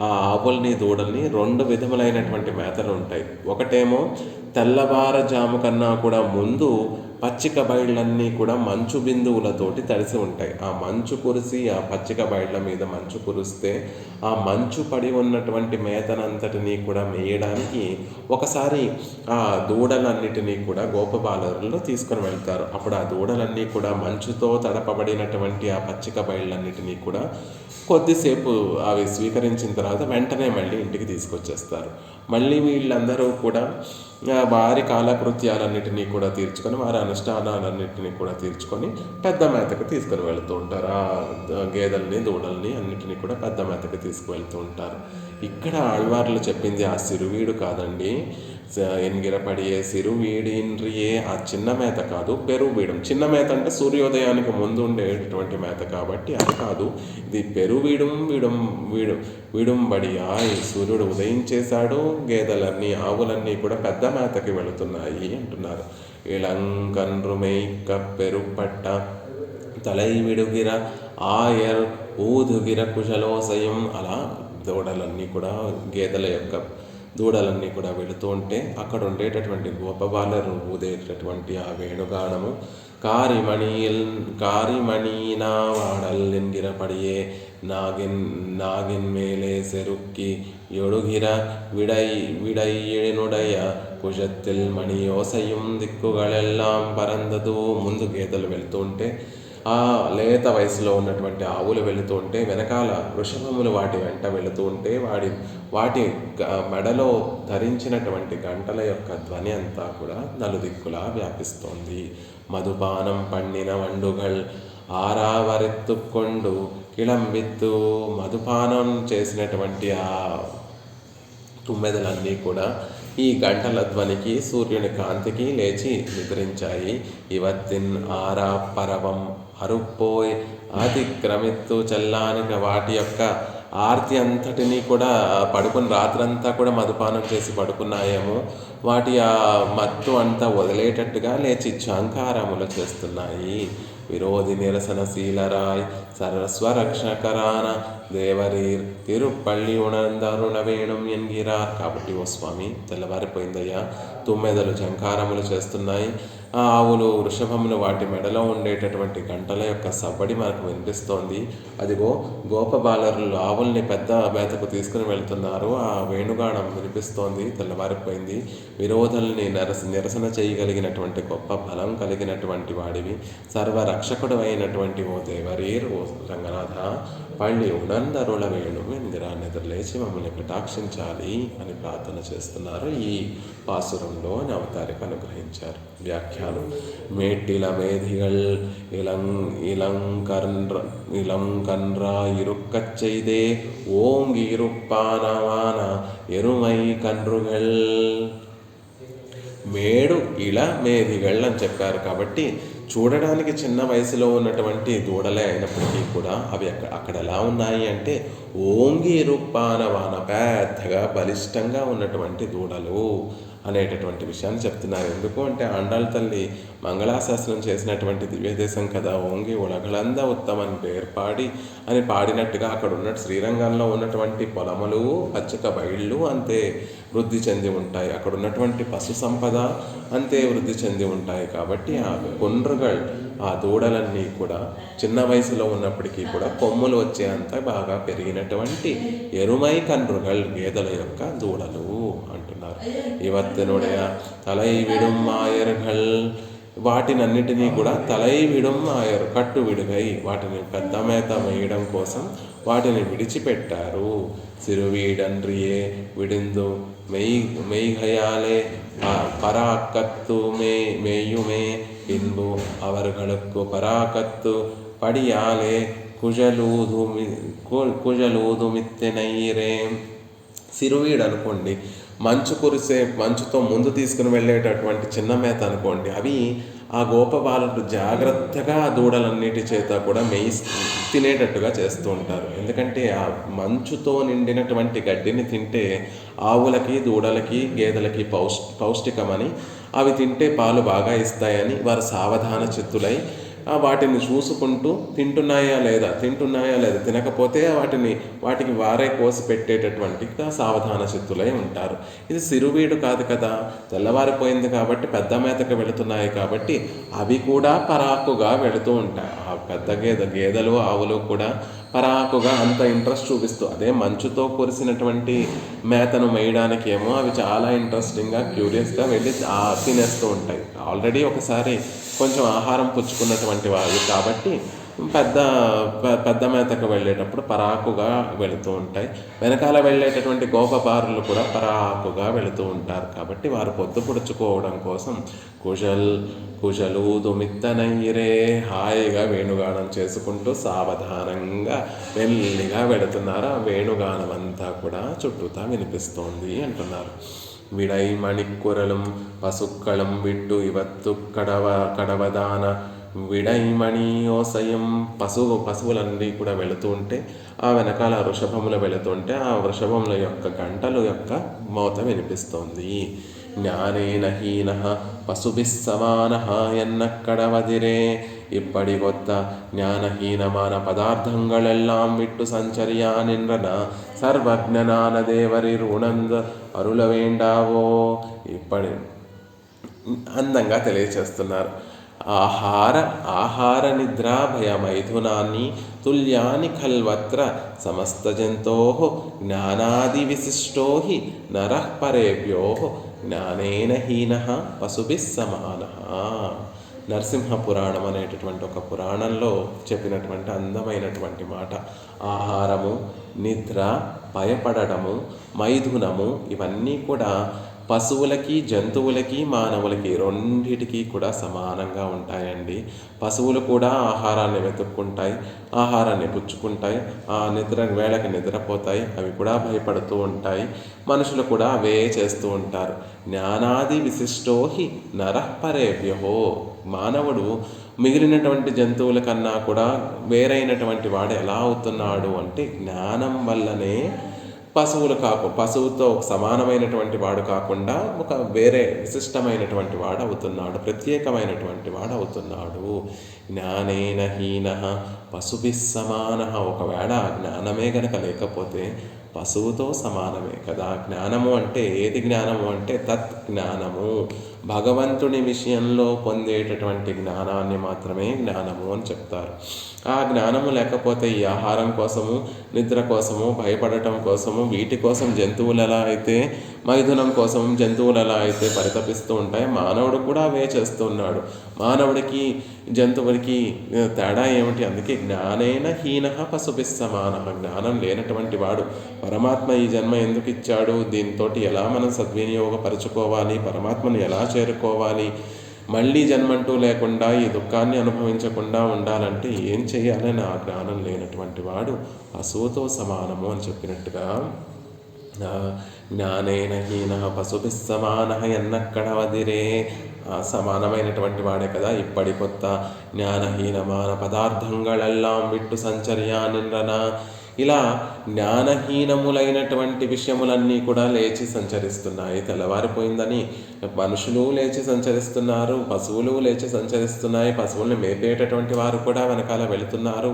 ఆ ఆవుల్ని దూడల్ని 2 విధములైనటువంటి మేతలు ఉంటాయి. ఒకటేమో తెల్లవారజాము కన్నా కూడా ముందు పచ్చిక బయళ్ళన్నీ కూడా మంచు బిందువులతోటి తడిసి ఉంటాయి. ఆ మంచు కురిసి ఆ పచ్చిక బయళ్ళ మీద మంచు కురిస్తే ఆ మంచు పడి ఉన్నటువంటి మేతనంతటినీ కూడా మేయడానికి ఒకసారి ఆ దూడలన్నిటినీ కూడా గోపబాలురులు తీసుకొని వెళ్తారు. అప్పుడు ఆ దూడలన్నీ కూడా మంచుతో తడపబడినటువంటి ఆ పచ్చిక బయళ్ళన్నిటినీ కూడా కొద్దిసేపు అవి స్వీకరించిన తర్వాత వెంటనే మళ్ళీ ఇంటికి తీసుకొచ్చేస్తారు. మళ్ళీ వీళ్ళందరూ కూడా వారి కాలకృత్యాలన్నిటినీ కూడా తీర్చుకొని, వారి అనుష్ఠానాలన్నింటినీ కూడా తీర్చుకొని పెద్ద మేతకు తీసుకొని వెళుతూ ఉంటారు. ఆ గేదెల్ని దూడల్ని అన్నిటినీ కూడా పెద్ద మేతకు తీసుకువెళ్తూ ఉంటారు. ఇక్కడ ఆళ్వార్లు చెప్పింది ఆ సిరువీడు కాదండి, ఎన్గిరపడియే సిరువీడిన్రియే, ఆ చిన్న మేత కాదు, పెరువీడం. చిన్న మేత అంటే సూర్యోదయానికి ముందు ఉండేటటువంటి మేత కాబట్టి అది కాదు. ఇది వీడుంబడియాయ్, సూర్యుడు ఉదయించేశాడు, గేదెలన్నీ ఆవులన్నీ కూడా పెద్ద మేతకి వెళుతున్నాయి అంటున్నారు. ఇళంకన్రుమేయ్క పెరుపట్ట తలై విడుగిర ఆయర్ ఊదుగిర కుశలోసయం. అలా దూడలన్నీ కూడా, గేదెల యొక్క దూడలన్నీ కూడా వెళుతూ ఉంటే అక్కడ ఉండేటటువంటి గోపబాలరు ఊదేటటువంటి ఆ వేణుగానము కారిమణీనా వాడల్ ఎన్గిరపడియే నాగిన్ మేలే సెరుక్కి యొడుగిర విడయ్యనుడయ కుశత్తిల్ మణియోసయం దిక్కుగళెల్లాం పరందదు. ముందు గేదెలు వెళ్తూ ఉంటే ఆ లేత వయసులో ఉన్నటువంటి ఆవులు వెళుతూ ఉంటే వెనకాల వృషభములు వాటి వెంట వెళుతూ ఉంటే వాటి మెడలో ధరించినటువంటి గంటల యొక్క ధ్వని అంతా కూడా నలుదిక్కులా వ్యాపిస్తోంది. మధుపానం పండిన వండుగల్ ఆరావరెత్తుకొండు కిళంబిత్తు. మధుపానం చేసినటువంటి ఆ తుమ్మెదలన్నీ కూడా ఈ గంటల ధ్వనికి సూర్యుని కాంతికి లేచి నిద్రించాయి. ఇవత్తిన్ ఆరా పరవం అరుప్పోయ్ అతిక్రమిత్తు చల్లానిక. వాటి యొక్క ఆర్తి అంతటినీ కూడా పడుకుని రాత్రంతా కూడా మధుపానం చేసి పడుకున్నాయేమో, వాటి ఆ మత్తు అంతా వదిలేటట్టుగా లేచి ఝంకారములు చేస్తున్నాయి. విరోధి నిరసనశీలరాయ్ సరస్వరక్షకరాన దేవరీర్ తిరుపల్లి ఉణందరుణ వేణుం ఎన్గిరార్. కాబట్టి ఓ స్వామి, తెల్లవారిపోయిందయ్యా, తుమ్మెదలు ఝంకారములు చేస్తున్నాయి, ఆ ఆవులు వృషభములు వాటి మెడలో ఉండేటటువంటి గంటల యొక్క సవ్వడి మనకు వినిపిస్తోంది. అదిగో గోపబాలరులు ఆవుల్ని పెద్ద మేతకు తీసుకుని వెళ్తున్నారు, ఆ వేణుగానం వినిపిస్తోంది. తెల్లవారిపోయింది. విరోధుల్ని నిరసన చేయగలిగినటువంటి గొప్ప బలం కలిగినటువంటి వాడివి, సర్వరక్షకుడు అయినటువంటి ఓ దేవరీర్, ఓ రంగనాథ, పళ్ళి ఉనందరుల వేణు ఇందిరా, నిద్రలేచి మమ్మల్ని కటాక్షించాలి అని ప్రార్థన చేస్తున్నారు. ఈ పాసురంలో అవతారిక అనుగ్రహించారు. వ్యాఖ్యానం. మేట్టిల మేధిగల్ இளங்கன்றா இருக்கச் செய்தே ஓங்கி இருப்பானவான ఎరుమై కన్రుగల్. మేడు ఇళ మేధిగళ్ళు అని చెప్పారు కాబట్టి చూడడానికి చిన్న వయసులో ఉన్నటువంటి దూడలే అయినప్పటికీ కూడా అవి అక్కడ ఎలా ఉన్నాయి అంటే ఓంగి రూపానవాన, పెద్దగా బలిష్టంగా ఉన్నటువంటి దూడలు అనేటటువంటి విషయాన్ని చెప్తున్నారు. ఎందుకు అంటే ఆండాళ్ళ తల్లి మంగళాశాసనం చేసినటువంటి దివ్యదేశం కదా, ఓంగి ఉలగలంద ఉత్తమని పేర్పాడి అని పాడినట్టుగా అక్కడ ఉన్న శ్రీరంగంలో ఉన్నటువంటి పొలములు పచ్చిక బయళ్ళు అంతే వృద్ధి చెంది ఉంటాయి, అక్కడ ఉన్నటువంటి పశు సంపద అంతే వృద్ధి చెంది ఉంటాయి. కాబట్టి ఆ కొండ్రుగల్, ఆ దూడలన్నీ కూడా చిన్న వయసులో ఉన్నప్పటికీ కూడా కొమ్ములు వచ్చేంత బాగా పెరిగినటువంటి ఎరుమై కన్రుగల్, గేదెల యొక్క దూడలు అంటున్నారు. ఇవత్తెనుடைய తలై విడుం ఆయర్గల్, వాటినన్నిటినీ కూడా తలై విడుం ఆయర్, కట్టు విడుగై, వాటిని పెద్ద మేత వేయడం కోసం వాటిని విడిచిపెట్టారు. సిరువీడండ్రియే విడిందు மெய்கையாலே பராக்கத்து மேயுமே பின்பு அவர்களுக்கு பராக்கத்து படியாலே కుజలూదుమిత్తెనైరే. సిరువీడు అనుకోండి, మంచుతో ముందు తీసుకుని వెళ్ళేటటువంటి చిన్న మేత అనుకోండి, అవి ఆ గోపబాలుడు జాగ్రత్తగా దూడలన్నిటి చేత కూడా తినేటట్టుగా చేస్తూ ఉంటారు. ఎందుకంటే ఆ మంచుతో నిండినటువంటి గడ్డిని తింటే ఆవులకి, దూడలకి, గేదెలకి పౌష్టికమని, అవి తింటే పాలు బాగా ఇస్తాయని వారు సావధాన చిత్తులై వాటిని చూసుకుంటూ తింటున్నాయా లేదా, తినకపోతే వాటికి వారే కోసి పెట్టేటటువంటి సావధాన చిత్తులై ఉంటారు. ఇది సిరువీడు కాదు కదా, తెల్లవారిపోయింది కాబట్టి పెద్ద మేతకు వెళుతున్నాయి కాబట్టి అవి కూడా పరాకుగా వెళుతూ ఉంటాయి. ఆ పెద్ద గేదెలు, ఆవులు కూడా పరాకుగా అంత ఇంట్రెస్ట్ చూపిస్తూ, అదే మంచుతో కురిసినటువంటి మేతను మేయడానికి ఏమో అవి చాలా ఇంట్రెస్టింగ్గా, క్యూరియస్గా వెళ్ళి తినేస్తూ ఉంటాయి. ఆల్రెడీ ఒకసారి కొంచెం ఆహారం పుచ్చుకున్నటువంటి వాళ్ళు కాబట్టి పెద్ద మేతకు వెళ్ళేటప్పుడు పరాకుగా వెళుతూ ఉంటాయి. వెనకాల వెళ్ళేటటువంటి గోపబారులు కూడా పరాకుగా వెళుతూ ఉంటారు. కాబట్టి వారు పొద్దు పుడుచుకోవడం కోసం కుశలూదుమిత్తనైరే, హాయిగా వేణుగానం చేసుకుంటూ సావధానంగా మెల్లిగా వెళుతున్నారు. ఆ వేణుగానం అంతా కూడా చుట్టూతా వినిపిస్తోంది అంటున్నారు. విడై మణిక్కురలం పసుక్కళం విట్టు ఇవత్తు కడవదాన విడైమణి ఓసయం. పశువులన్నీ కూడా వెళుతూ ఉంటే ఆ వెనకాల వృషభములు వెళుతుంటే ఆ వృషభముల యొక్క గంటల యొక్క మోత వినిపిస్తోంది. జ్ఞానేన హీన పశుభిస్సమాన ఎన్నక్కడవదిరే. இப்படி கொத்த ஞானஹீனமான பதார்த்தங்களெல்லாம் விட்டு சஞ்சரியா நின்றன சர்வஜனான தேவரிர் உணர்ந்த అరుల వేండావో. ఇప్పటి అందంగా తెలియచేస్తున్నారు. ఆహార నిద్రా భయమైథునాన్ని తుల్యాని ఖల్వత్ర సమస్త జంతో జ్ఞానాది విశిష్టో హి నరః పరేభ్యో జ్ఞానేన హీన పశుభిః సమానః. నరసింహ పురాణం అనేటటువంటి ఒక పురాణంలో చెప్పినటువంటి అందమైనటువంటి మాట. ఆహారము, నిద్ర, భయపడము, మైథునము ఇవన్నీ కూడా పశువులకి, జంతువులకి, మానవులకి రెండిటికి కూడా సమానంగా ఉంటాయండి. పశువులు కూడా ఆహారాన్ని వెతుక్కుంటాయి, ఆహారాన్ని పుచ్చుకుంటాయి, ఆ నిద్ర వేళకి నిద్రపోతాయి, అవి కూడా భయపడుతూ ఉంటాయి. మనుషులు కూడా అవే చేస్తూ ఉంటారు. జ్ఞానాది విశిష్టోహి నరఃపరేభ్యో. మానవుడు మిగిలినటువంటి జంతువుల కన్నా కూడా వేరైనటువంటి వాడు ఎలా అవుతున్నాడు అంటే జ్ఞానం వల్లనే పశువుతో సమానమైనటువంటి వాడు కాకుండా ఒక వేరే విశిష్టమైనటువంటి వాడు అవుతున్నాడు, ప్రత్యేకమైనటువంటి వాడు అవుతున్నాడు. జ్ఞానేన హీన పశుభిః సమానః. ఒకవేళ జ్ఞానమే గనక లేకపోతే పశువుతో సమానమే కదా. జ్ఞానము అంటే ఏది జ్ఞానము అంటే తత్ జ్ఞానము, భగవంతుని విషయంలో పొందేటటువంటి జ్ఞానాన్ని మాత్రమే జ్ఞానము అని చెప్తారు. ఆ జ్ఞానము లేకపోతే ఈ ఆహారం కోసము, నిద్ర కోసము, భయపడటం కోసము, వీటి కోసం జంతువులు ఎలా అయితే, మైథునం కోసం జంతువులు ఎలా అయితే పరితపిస్తూ ఉంటాయి, మానవుడు కూడా అవే చేస్తూ ఉన్నాడు. మానవుడికి జంతువులకి తేడా ఏమిటి? అందుకే జ్ఞానేన హీనః పశుభిః సమానః. జ్ఞానం లేనటువంటి వాడు పరమాత్మ ఈ జన్మ ఎందుకు ఇచ్చాడు, దీంతో ఎలా మనం సద్వినియోగపరచుకోవాలి, పరమాత్మను ఎలా చేరుకోవాలి, మళ్ళీ జన్మంటూ లేకుండా ఈ దుఃఖాన్ని అనుభవించకుండా ఉండాలంటే ఏం చేయాలని ఆ జ్ఞానం లేనటువంటి వాడు పశువుతో సమానము అని చెప్పినట్టుగా జ్ఞానేన హీన పశుభిః సమానః ఎన్నక్కడ వదిరే. సమానమైనటువంటి వాడే కదా. ఇప్పటి కొత్త జ్ఞానహీనమాన పదార్థంగళెల్లాం విట్టు సంచర్యా నిండ్రన. ఇలా జ్ఞానహీనములైనటువంటి విషయములన్నీ కూడా లేచి సంచరిస్తున్నాయి. తెల్లవారిపోయిందని మనుషులు లేచి సంచరిస్తున్నారు, పశువులు లేచి సంచరిస్తున్నాయి. పశువుల్ని మేపేటటువంటి వారు కూడా వెనకాల వెళుతున్నారు,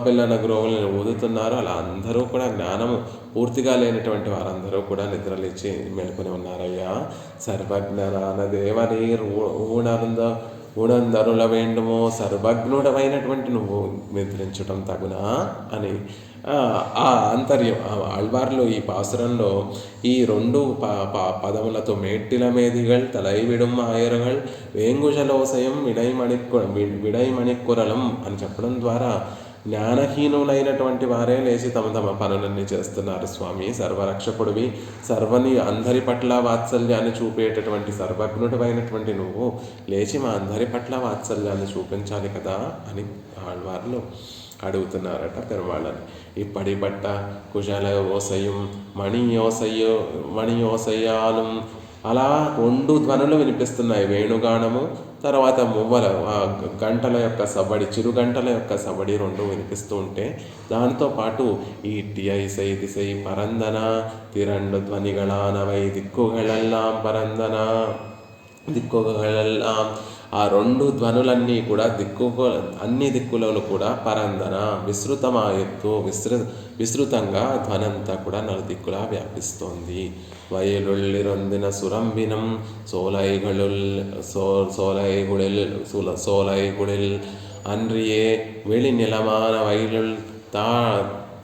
పిల్లల గ్రోవులను ఊదుతున్నారు. అలా అందరూ కూడా జ్ఞానము పూర్తిగా లేనటువంటి వారందరూ కూడా నిద్రలేచి మెలుకొని ఉన్నారయ్యా. సర్వజ్ఞనాన దేవనీర్ ఊడందరుల వేండుమో, సర్వజ్ఞుడమైనటువంటి నువ్వు నిద్రించటం తగునా అని ఆ అంతర్యం ఆళ్వార్లో ఈ పాసురంలో ఈ రెండు పదములతో మేట్టిల మేధిగల్ తలైవిడుం ఆయరుగల్ వేంగుజలోసయం విడైమణిక్కురలం అని చెప్పడం ద్వారా జ్ఞానహీనులైనటువంటి వారే లేచి తమ తమ పనులన్నీ చేస్తున్నారు. స్వామి, సర్వరక్షకుడివి, అందరి పట్ల వాత్సల్యాన్ని చూపేటటువంటి సర్వజ్ఞుడివైనటువంటి నువ్వు లేచి మా అందరి పట్ల వాత్సల్యాన్ని చూపించాలి కదా అని ఆళ్వార్లు అడుగుతున్నారట పెరుమాళ్ళని. ఇప్పటి పట్ట కుశల ఓసయం మణియోసయ్యాలు అలా రెండు ధ్వనులు వినిపిస్తున్నాయి. వేణుగానము, తర్వాత మువ్వల గంటల యొక్క సవ్వడి, చిరుగంటల యొక్క సవ్వడి రెండు వినిపిస్తూ ఉంటే దాంతోపాటు ఈట్టియై సై దిశై పరందన తిరండు ధ్వనిగళానవై దిక్కుగళెల్లాం పరందన దిక్కుగళెల్లాం. ఆ రెండు ధ్వనులన్నీ కూడా అన్ని దిక్కులలో కూడా పరందన విస్తృతమాయత్తు విస్తృతంగా ధ్వనంతా కూడా నలుదిక్కులా వ్యాపిస్తోంది. వయలుళ్ళిరొందిన సురంబినం சோலைகுளில் அன்றியே வெளி நிலமான வயலுள்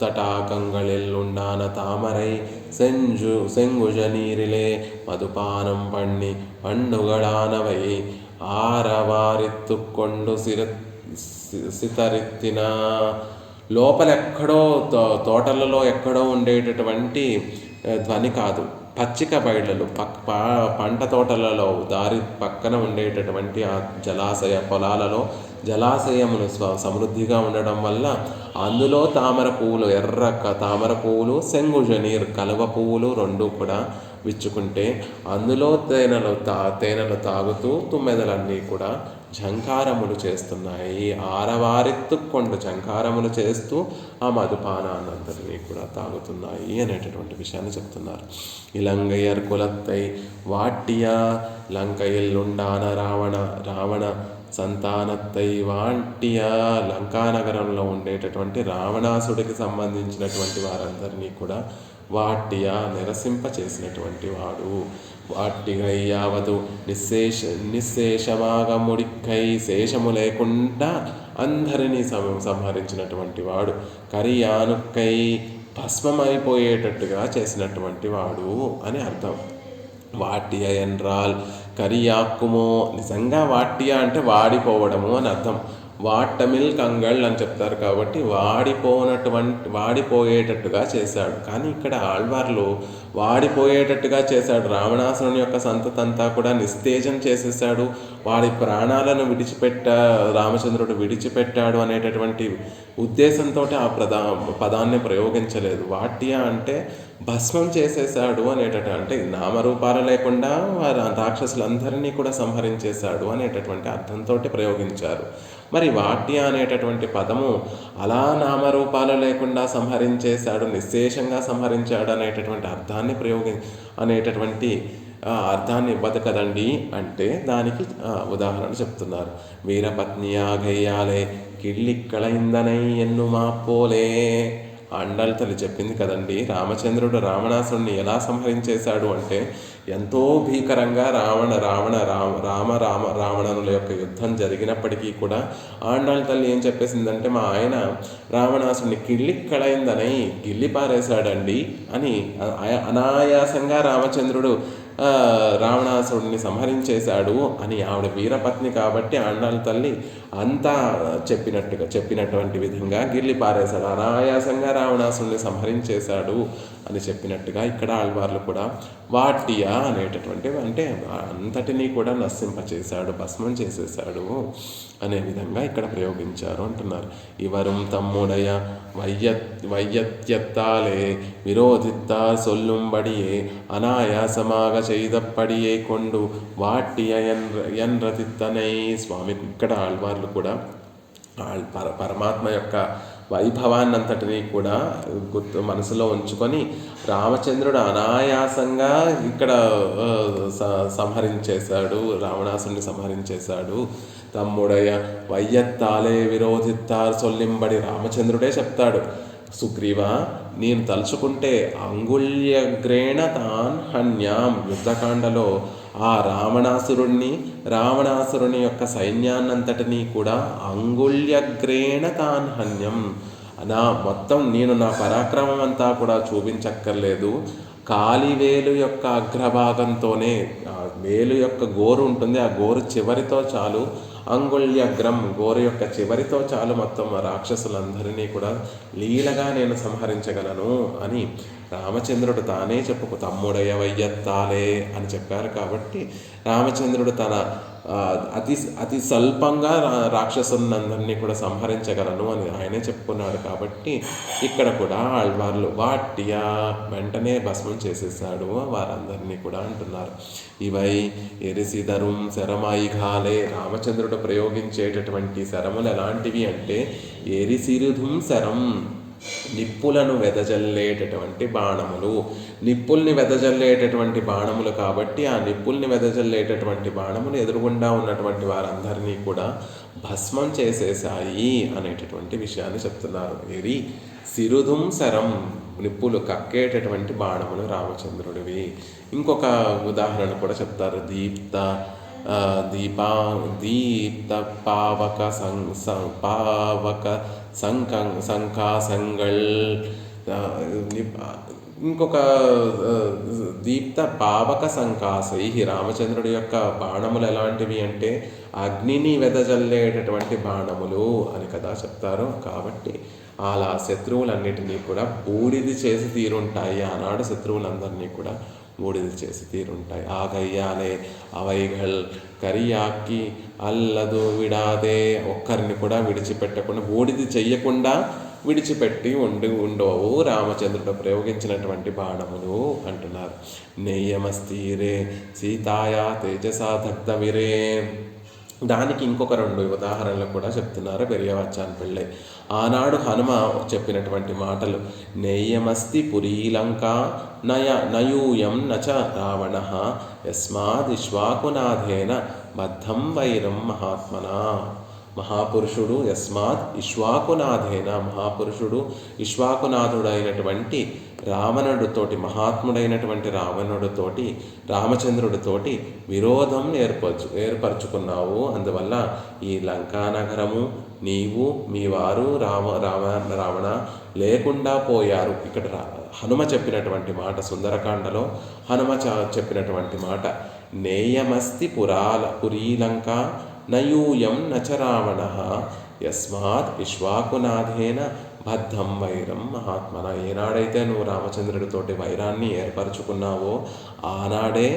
தடாகங்களில் உண்டான தாமரை செங்குஜ நீரிலே மதுபானம் பண்ணி పండుగళానవై ఆరవారెత్తుకొండు సితరెత్తిన. లోపలెక్కడో తోటలలో ఎక్కడో ఉండేటటువంటి ధ్వని కాదు, పచ్చిక బయళ్ళలు పంట తోటలలో దారి పక్కన ఉండేటటువంటి ఆ జలాశయ పొలాలలో జలాశయములు సమృద్ధిగా ఉండడం వల్ల అందులో తామర పువ్వులు, ఎర్ర తామర పువ్వులు, సెంగుజ నీరు కలువ పువ్వులు రెండు కూడా విచ్చుకుంటే అందులో తేనెలు తాగుతూ తుమ్మెదలన్నీ కూడా ఝంకారములు చేస్తున్నాయి. ఆరవారెత్తుకొండు ఝంకారములు చేస్తూ ఆ మధుపానాన్నంతటినీ కూడా తాగుతున్నాయి అనేటటువంటి విషయాన్ని చెప్తున్నారు. ఇలంగయ్యర్ కులత్తై వాట్టియా లంకయిల్లుండాన రావణ సంతానత్తై వాంటియా. లంకానగరంలో ఉండేటటువంటి రావణాసుడికి సంబంధించినటువంటి వారందరినీ కూడా వాట్టియా నిరసింప చేసినటువంటి వాడు. వాట్టిగై యావదు నిశ్శేషమాగముడిక్కై. శేషము లేకుండా అందరినీ సంహరించినటువంటి వాడు. కరియానుక్కై భస్మమైపోయేటట్టుగా చేసినటువంటి వాడు అని అర్థం. వాట్య ఎన్రాల్ కరియాక్కుమో. నిజంగా వాట్య అంటే వాడిపోవడము అని అర్థం. వాట్టమిల్ కంగళ్ అని చెప్తారు కాబట్టి వాడిపోయేటట్టుగా చేశాడు. కానీ ఇక్కడ ఆళ్వార్లు వాడిపోయేటట్టుగా చేశాడు. రావణాసురుని యొక్క సంతతంతా కూడా నిస్తేజం చేసేసాడు. వాడి ప్రాణాలను రామచంద్రుడు విడిచిపెట్టాడు అనేటటువంటి ఉద్దేశంతో ఆ పదాన్ని ప్రయోగించలేదు. వాట్య అంటే భస్మం చేసేసాడు అంటే నామరూపాలు లేకుండా రాక్షసులందరినీ కూడా సంహరించేశాడు అనేటటువంటి అర్థంతో ప్రయోగించారు. మరి వాట్య అనేటటువంటి పదము అలా నామరూపాలు లేకుండా సంహరించేశాడు, నిశ్శేషంగా సంహరించాడు అనేటటువంటి అనేటటువంటి అర్థాన్ని ఇవ్వదు కదండి అంటే దానికి ఉదాహరణ చెప్తున్నారు. వీరపత్నియా గయ్యాలే కిళ్ళిక్కళైందనై ఎన్నుమా పోలే. అండల్ తల్లి చెప్పింది కదండి, రామచంద్రుడు రావణాసురుణ్ణి ఎలా సంహరించేశాడు అంటే ఎంతో భీకరంగా రావణుల యొక్క యుద్ధం జరిగినప్పటికీ కూడా ఆండాళ్ళ తల్లి ఏం చెప్పేసిందంటే, మా ఆయన రావణాసురుని గిల్లి గిల్లిపారేశాడండి అని అనాయాసంగా రామచంద్రుడు రావణాసురుడిని సంహరించేశాడు అని. ఆవిడ వీరపత్ని కాబట్టి ఆండాళ్ళ తల్లి అంతా చెప్పినటువంటి విధంగా గిల్లిపారేశాడు, అనాయాసంగా రావణాసురుడిని సంహరించేశాడు అని చెప్పినట్టుగా ఇక్కడ ఆళ్వార్లు కూడా వాట్య అనేటటువంటి అంటే అంతటినీ కూడా నశింపచేశాడు, భస్మం చేసేశాడు అనే విధంగా ఇక్కడ ప్రయోగించారు అంటున్నారు. ఇవరం తమ్ముడయ వైయత్యత్తాలే విరోధిత్తార్ సొల్లుంబడియే అనాయాసమాగ చేయదప్పడియే కొండు వాట్య ఎన్రతిత్తనై. స్వామి ఇక్కడ ఆళ్వార్లు కూడా పరమాత్మ యొక్క వైభవాన్నంతటినీ కూడా మనసులో ఉంచుకొని రామచంద్రుడు అనాయాసంగా ఇక్కడ సంహరించేశాడు, రావణాసుని సంహరించేశాడు. తమ్ముడయ వైయత్తాలే విరోధిత్తార్ సొల్లింబడి. రామచంద్రుడే చెప్తాడు, సుగ్రీవా నేను తలుచుకుంటే అంగుళ్యగ్రేణ తాన్ హన్యాం. యుద్ధకాండలో ఆ రావణాసురుని యొక్క సైన్యాన్నంతటినీ కూడా అంగుళ్యగ్రేణ తాన్ హన్యం. మొత్తం నేను నా పరాక్రమం అంతా కూడా చూపించక్కర్లేదు, కాలివేలు యొక్క అగ్రభాగంతోనే, వేలు యొక్క గోరు ఉంటుంది, ఆ గోరు చివరితో చాలు, అంగుళ్యగ్రం గోరు యొక్క చివరితో చాలు మొత్తం రాక్షసులందరినీ కూడా లీలగా నేను సంహరించగలను అని రామచంద్రుడు తానే తమ్ముడయ వయ్యత్తాలే అని చెప్పారు. కాబట్టి రామచంద్రుడు తన అతి స్వల్పంగా రాక్షసులందరినీ కూడా సంహరించగలను అని ఆయనే చెప్పుకున్నాడు. కాబట్టి ఇక్కడ కూడా ఆళ్వార్లు వాట్య వెంటనే భస్మం చేసేసాడు వారందరినీ కూడా అంటున్నారు. ఇవై ఎరిసిదరుం శరమాయిఘాలే. రామచంద్రుడు ప్రయోగించేటటువంటి శరములు ఎలాంటివి అంటే ఎరిసిరుధుం శరం, నిప్పులను వెదజల్లేటటువంటి బాణములు. నిప్పుల్ని వెదజల్లేటటువంటి బాణములు కాబట్టి ఆ నిప్పుల్ని వెదజల్లేటటువంటి బాణములు ఎదురుగుండా ఉన్నటువంటి వారందరినీ కూడా భస్మం చేసేసాయి అనేటటువంటి విషయాన్ని చెప్తున్నారు. ఎరి సిరుధుం శరం, నిప్పులు కక్కేటటువంటి బాణములు రామచంద్రుడివి. ఇంకొక ఉదాహరణ కూడా చెప్తారు. దీప్త పావక సంకాసంగళ్. ఇంకొక దీప్త పావక సంకాసై. రామచంద్రుడి యొక్క బాణములు ఎలాంటివి అంటే అగ్నిని వెదజల్లేటటువంటి బాణములు అని కదా చెప్తారు. కాబట్టి అలా శత్రువులన్నిటినీ కూడా బూడిది చేసి తీరుంటాయి. ఆనాడు శత్రువులందరినీ కూడా బూడిది చేసి తీరుంటాయి. ఆగయ్యాలే అవైగల్ కరియాక్కి అల్లదు విడాదే. ఒక్కరిని కూడా విడిచిపెట్టకుండా, బూడిది చెయ్యకుండా విడిచిపెట్టి ఉండవు రామచంద్రుడు ప్రయోగించినటువంటి బాణములు అంటున్నారు. నెయ్యమస్తీరే సీతాయా తేజసా దగ్ధవిరే. దానికి ఇంకొక 2 ఉదాహరణలు కూడా చెప్తున్నారు పెరియవచ్చాన్ పిళ్ళై. ఆనాడు హనుమ చెప్పినటువంటి మాటలు. నెయ్యమస్తి పురీలంక నయూయం నచ రావణ యస్మాదిశ్వాకునాథేన బద్ధం వైరం మహాత్మనా. మహాపురుషుడు యస్మాత్ ఇష్వాకునాథేన, మహాపురుషుడు ఇష్వాకునాథుడైనటువంటి రావణుడితోటి, మహాత్ముడైనటువంటి రావణుడితోటి, రామచంద్రుడితోటి విరోధం ఏర్పరచుకున్నావు. అందువల్ల ఈ లంకానగరము నీవు మీ వారు రావణ లేకుండా పోయారు. ఇక్కడ హనుమ చెప్పినటువంటి మాట, సుందరకాండలో హనుమ చెప్పినటువంటి మాట, నేయమస్తి పురీలంక నయూయం నచ రావణ యస్మాత్ విశ్వాకునాథేన బద్ధం వైరం మహాత్మన. ఏనాడైతే నువ్వు రామచంద్రుడితోటి వైరాన్ని ఏర్పరచుకున్నావో ఆనాడే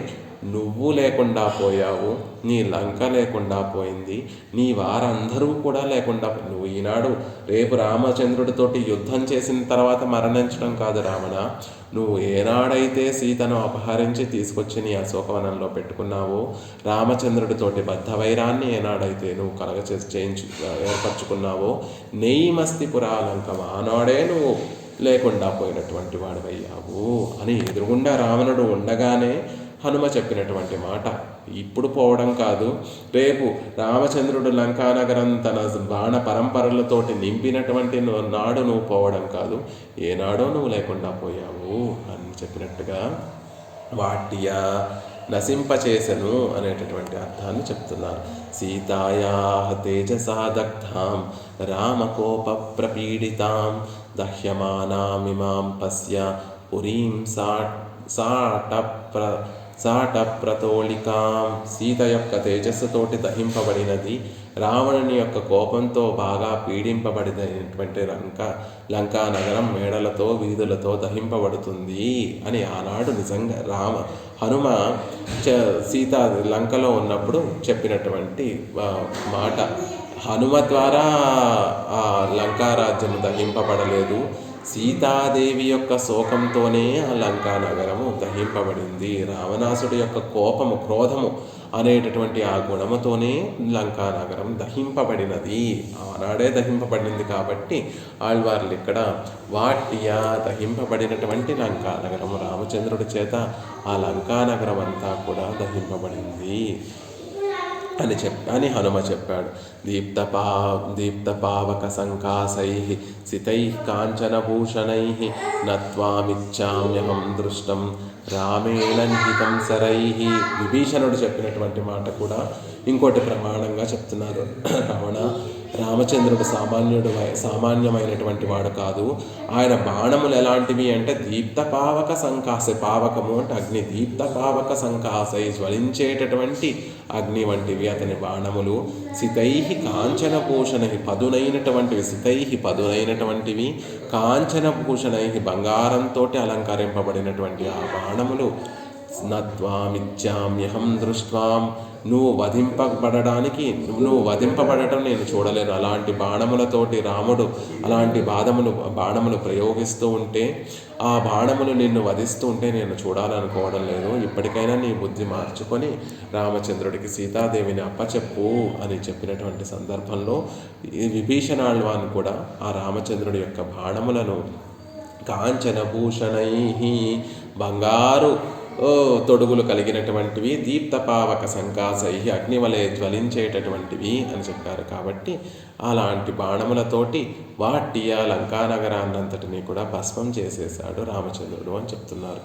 నువ్వు లేకుండా పోయావు, నీ లంక లేకుండా పోయింది, నీ వారందరూ కూడా లేకుండా. నువ్వు ఈనాడు రేపు రామచంద్రుడితోటి యుద్ధం చేసిన తర్వాత మరణించడం కాదు రావణ, నువ్వు ఏనాడైతే సీతను అపహరించి తీసుకొచ్చి నీ అశోకవనంలో పెట్టుకున్నావో, రామచంద్రుడితోటి బద్ధవైరాన్ని ఏనాడైతే నువ్వు ఏర్పరచుకున్నావో, నెయ్యిమస్తి పురాలంకం, ఆనాడే నువ్వు లేకుండా పోయినటువంటి వాడివయ్యావు అని ఎదురుగుండా రావణుడు ఉండగానే హనుమ చెప్పినటువంటి మాట. ఇప్పుడు పోవడం కాదు, రేపు రామచంద్రుడు లంకానగరం తన బాణ పరంపరలతోటి నింపినటువంటి నాడు నువ్వు పోవడం కాదు, ఏనాడో నువ్వు లేకుండా పోయావు అని చెప్పినట్టుగా వాట్య నశింపచేసెను అనేటటువంటి అర్థాన్ని చెప్తున్నారు. సీతాయా తేజసా దగ్ధాం రామకోప ప్రపీడితాం దహ్యమానామిమాం పశ్య పురీం సాటప్రతోళికాం. సీత యొక్క తేజస్సుతోటి దహింపబడినది, రావణుని యొక్క కోపంతో బాగా పీడింపబడినటువంటి లంకా నగరం మేడలతో వీధులతో దహింపబడుతుంది అని ఆనాడు నిజంగా హనుమ సీత లంకలో ఉన్నప్పుడు చెప్పినటువంటి మాట. హనుమ ద్వారా ఆ లంకారాజ్యము దహింపబడలేదు, సీతాదేవి యొక్క శోకంతోనే ఆ లంకా నగరము దహింపబడింది. రావణాసుడి యొక్క కోపము, క్రోధము అనేటటువంటి ఆ గుణముతోనే లంకా నగరం దహింపబడినది, ఆనాడే దహింపబడింది. కాబట్టి ఆళ్వార్లు ఇక్కడ వాట్య దహింపబడినటువంటి లంకా నగరము, రామచంద్రుడి చేత ఆ లంకా నగరం అంతా కూడా దహింపబడింది అని హనుమ చెప్పాడు. దీప్తపావక సంకాసై సితై కాంచనభూషణై నత్వామిచ్చామ్యహం దృష్టం రామేణహితం సరై. విభీషణుడు చెప్పినటువంటి మాట కూడా ఇంకోటి ప్రమాణంగా చెప్తున్నారు. రామచంద్రుడు సామాన్యమైనటువంటి వాడు కాదు, ఆయన బాణములు ఎలాంటివి అంటే దీప్తపావక సంకాసై, పావకము అంటే అగ్ని, దీప్తపావక సంకాసై జ్వలించేటటువంటి అగ్ని వంటివి అతని బాణములు. సితై కాంచనభూషణై పదునైనటువంటివి, సితై పదునైనటువంటివి, కాంచనభూషణై బంగారంతో అలంకరింపబడినటువంటి ఆ బాణములు. నత్వామిచ్చామ్యహం దృష్ట్వాం, నువ్వు వధింపబడటం నేను చూడలేను. అలాంటి బాణములతోటి రాముడు అలాంటి బాణములు ప్రయోగిస్తూ ఉంటే, ఆ బాణములు నిన్ను వధిస్తూ ఉంటే నేను చూడాలనుకోవడం లేదు. ఇప్పటికైనా నీ బుద్ధి మార్చుకొని రామచంద్రుడికి సీతాదేవిని అప్పచెప్పు అని చెప్పినటువంటి సందర్భంలో ఈ విభీషణాళ్వాన్ కూడా ఆ రామచంద్రుడి యొక్క బాణములను కాంచనభూషణై బంగారు తొడుగులు కలిగినటువంటివి, దీప్తపావక సంకాసై అగ్నివలే జ్వలించేటటువంటివి అని చెప్పారు. కాబట్టి అలాంటి బాణములతోటి వాట్య లంకానగరాన్నంతటినీ కూడా భస్మం చేసేశాడు రామచంద్రుడు అని చెప్తున్నారు.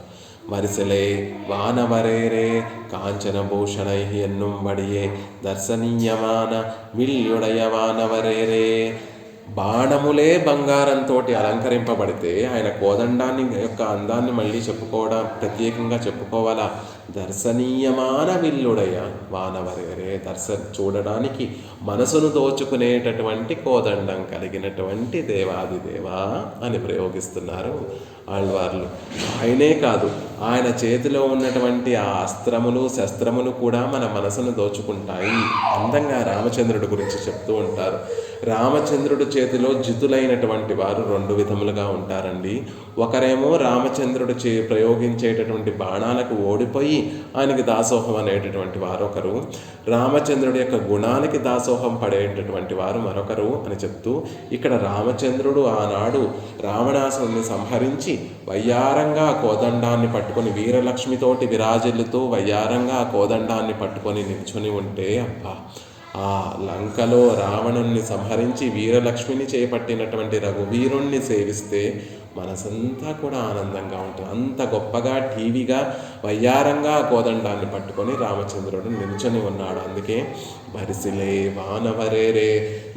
వరిసలే వానవరేరే కాంచనభూషణై ఎన్నుం వడియే దర్శనీయమాన విల్యుడయ వానవరేరే. బాణములే బంగారంతో అలంకరింపబడితే ఆయన కోదండాన్ని యొక్క అందాన్ని మళ్ళీ ప్రత్యేకంగా చెప్పుకోవాలా. దర్శనీయమాన విల్లుడయ వానవరేరే, చూడడానికి మనసును దోచుకునేటటువంటి కోదండం కలిగినటువంటి దేవాదిదేవా అని ప్రయోగిస్తున్నారు ఆళ్వార్లు. ఆయనే కాదు, ఆయన చేతిలో ఉన్నటువంటి ఆ అస్త్రములు శస్త్రములు కూడా మన మనసును దోచుకుంటాయి. అందంగా రామచంద్రుడి గురించి చెప్తూ ఉంటారు. రామచంద్రుడి చేతిలో జితులైనటువంటి వారు రెండు విధములుగా ఉంటారండి. ఒకరేమో రామచంద్రుడు ప్రయోగించేటటువంటి బాణాలకు ఓడిపోయి ఆయనకి దాసోహం అనేటటువంటి వారు ఒకరు, రామచంద్రుడి యొక్క గుణానికి దాసోహం పడేటటువంటి వారు మరొకరు అని చెప్తూ, ఇక్కడ రామచంద్రుడు ఆనాడు రావణాసురుడిని సంహరించి వయ్యారంగా కోదండాన్ని పట్టుకొని వీరలక్ష్మితోటి విరాజిల్లుతూ వయ్యారంగా కోదండాన్ని పట్టుకొని నిల్చుని ఉంటే, అబ్బా, ఆ లంకలో రావణుణ్ణి సంహరించి వీరలక్ష్మిని చేపట్టినటువంటి రఘువీరుణ్ణి సేవిస్తే మనసంతా కూడా ఆనందంగా ఉంటుంది. అంత గొప్పగా టీవీగా వయ్యారంగా కోదండాన్ని పట్టుకొని రామచంద్రుడు నిల్చొని ఉన్నాడు. అందుకే వరిసిలే వానవరేరే,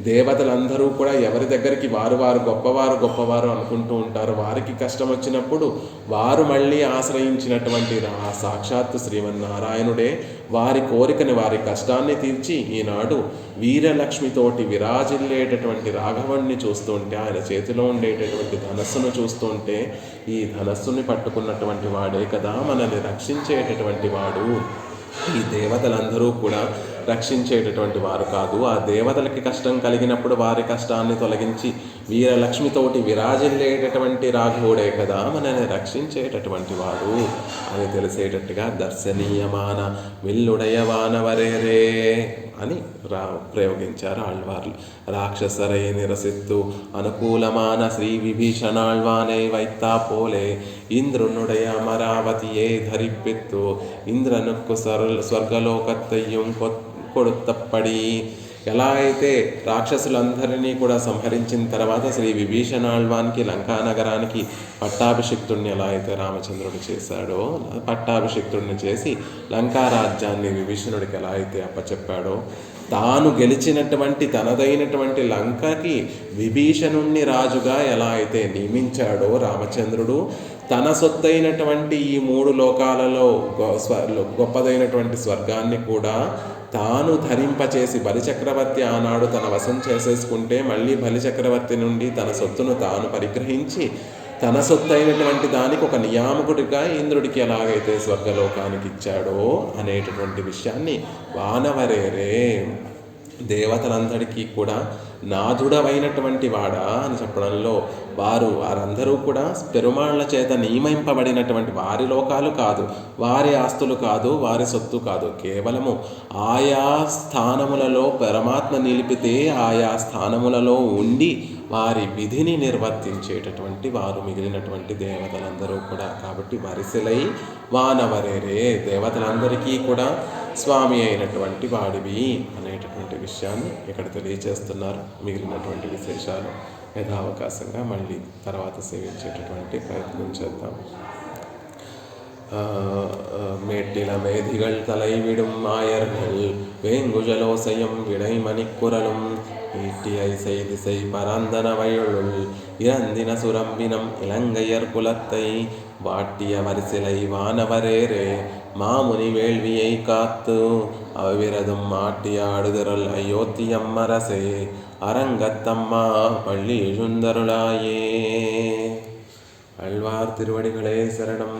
దేవతలందరూ కూడా ఎవరి దగ్గరికి వారు గొప్పవారు అనుకుంటూ ఉంటారు. వారికి కష్టం వచ్చినప్పుడు వారు మళ్ళీ ఆశ్రయించినటువంటి సాక్షాత్తు శ్రీమన్నారాయణుడే వారి కోరికని, వారి కష్టాన్ని తీర్చి ఈనాడు వీరలక్ష్మితోటి విరాజిల్లేటటువంటి రాఘవుణ్ణి చూస్తుంటే, ఆయన చేతిలో ఉండేటటువంటి ధనస్సును చూస్తుంటే, ఈ ధనస్సుని పట్టుకున్నటువంటి వాడే కదా మనల్ని రక్షించేటటువంటి వాడు. ఈ దేవతలందరూ కూడా రక్షించేటటువంటి వారు కాదు. ఆ దేవతలకి కష్టం కలిగినప్పుడు వారి కష్టాన్ని తొలగించి వీరలక్ష్మితోటి విరాజిల్లేటటువంటి రాఘవుడే కదా మనల్ని రక్షించేటటువంటి వాడు అని తెలిసేటట్టుగా దర్శనీయమాన విల్లుడయవానవరేరే అని ప్రయోగించారు ఆళ్వార్లు. రాక్షసరై నిరసిత్తు అనుకూలమాన శ్రీ విభీషణాళ్వానే వైత్తా పోలే ఇంద్రునుడయ అమరావతియే ధరిప్పిత్తు ఇంద్రనుక్కు స్వర్గలోకత్తయ్యం కొడుతప్పడి. ఎలా అయితే రాక్షసులందరినీ కూడా సంహరించిన తర్వాత శ్రీ విభీషణాళ్వానికి లంకానగరానికి పట్టాభిషిక్తుడిని ఎలా అయితే రామచంద్రుడు చేశాడో, పట్టాభిషిక్తుడిని చేసి లంకారాజ్యాన్ని విభీషణుడికి ఎలా అయితే అప్పచెప్పాడో, తాను గెలిచినటువంటి తనదైనటువంటి లంకకి విభీషణుణ్ణి రాజుగా ఎలా అయితే నియమించాడో రామచంద్రుడు, తన సొత్తైనటువంటి ఈ 3 లోకాలలో గొప్పదైనటువంటి స్వర్గాన్ని కూడా తాను ధరింపచేసి, బలిచక్రవర్తి ఆనాడు తన వశం చేసేసుకుంటే మళ్ళీ బలిచక్రవర్తి నుండి తన సొత్తును తాను పరిగ్రహించి తన సొత్తు అయినటువంటి దానికి ఒక నియామకుడిగా ఇంద్రుడికి ఎలాగైతే స్వర్గలోకానికి ఇచ్చాడో అనేటటువంటి విషయాన్ని వానవరేరే, దేవతలందరికీ కూడా నాథుడవైనటువంటి వాడా అని చెప్పడంలో వారందరూ కూడా పెరుమాళ్ల చేత నియమింపబడినటువంటి వారి లోకాలు కాదు, వారి ఆస్తులు కాదు, వారి సొత్తు కాదు, కేవలము ఆయా స్థానములలో పరమాత్మ నిలిపితే ఆయా స్థానములలో ఉండి వారి విధిని నిర్వర్తించేటటువంటి వారు మిగిలినటువంటి దేవతలందరూ కూడా. కాబట్టి వరిసెలై వానవరేరే, దేవతలందరికీ కూడా స్వామి అయినటువంటి వాడివి అనేటటువంటి విషయాన్ని ఇక్కడ తెలియచేస్తున్నారు. మిగిలినటువంటి విశేషాలు యథావకాశంగా మళ్ళీ తర్వాత సేవించేటటువంటి ప్రయత్నం చేద్దాం. மேட்டில மேதிகள் தலைவிடும் மாயர்கள் வேங்குஜலோசையம் விடைமணிக்குரலும் ஈட்டியை செய்திசை பரந்தன வயலுள் இறந்தின சுரம்பினம் இலங்கையர் குலத்தை வாட்டிய வரிசிலை வானவரேரே மாமுனி வேள்வியை காத்து அவ்விரதும் மாட்டியாடுதிரல் அயோத்தியம்மரசே அரங்கத்தம்மா பள்ளி எழுந்தருளாயே. ஆழ்வார் திருவடிகளே சரணம்.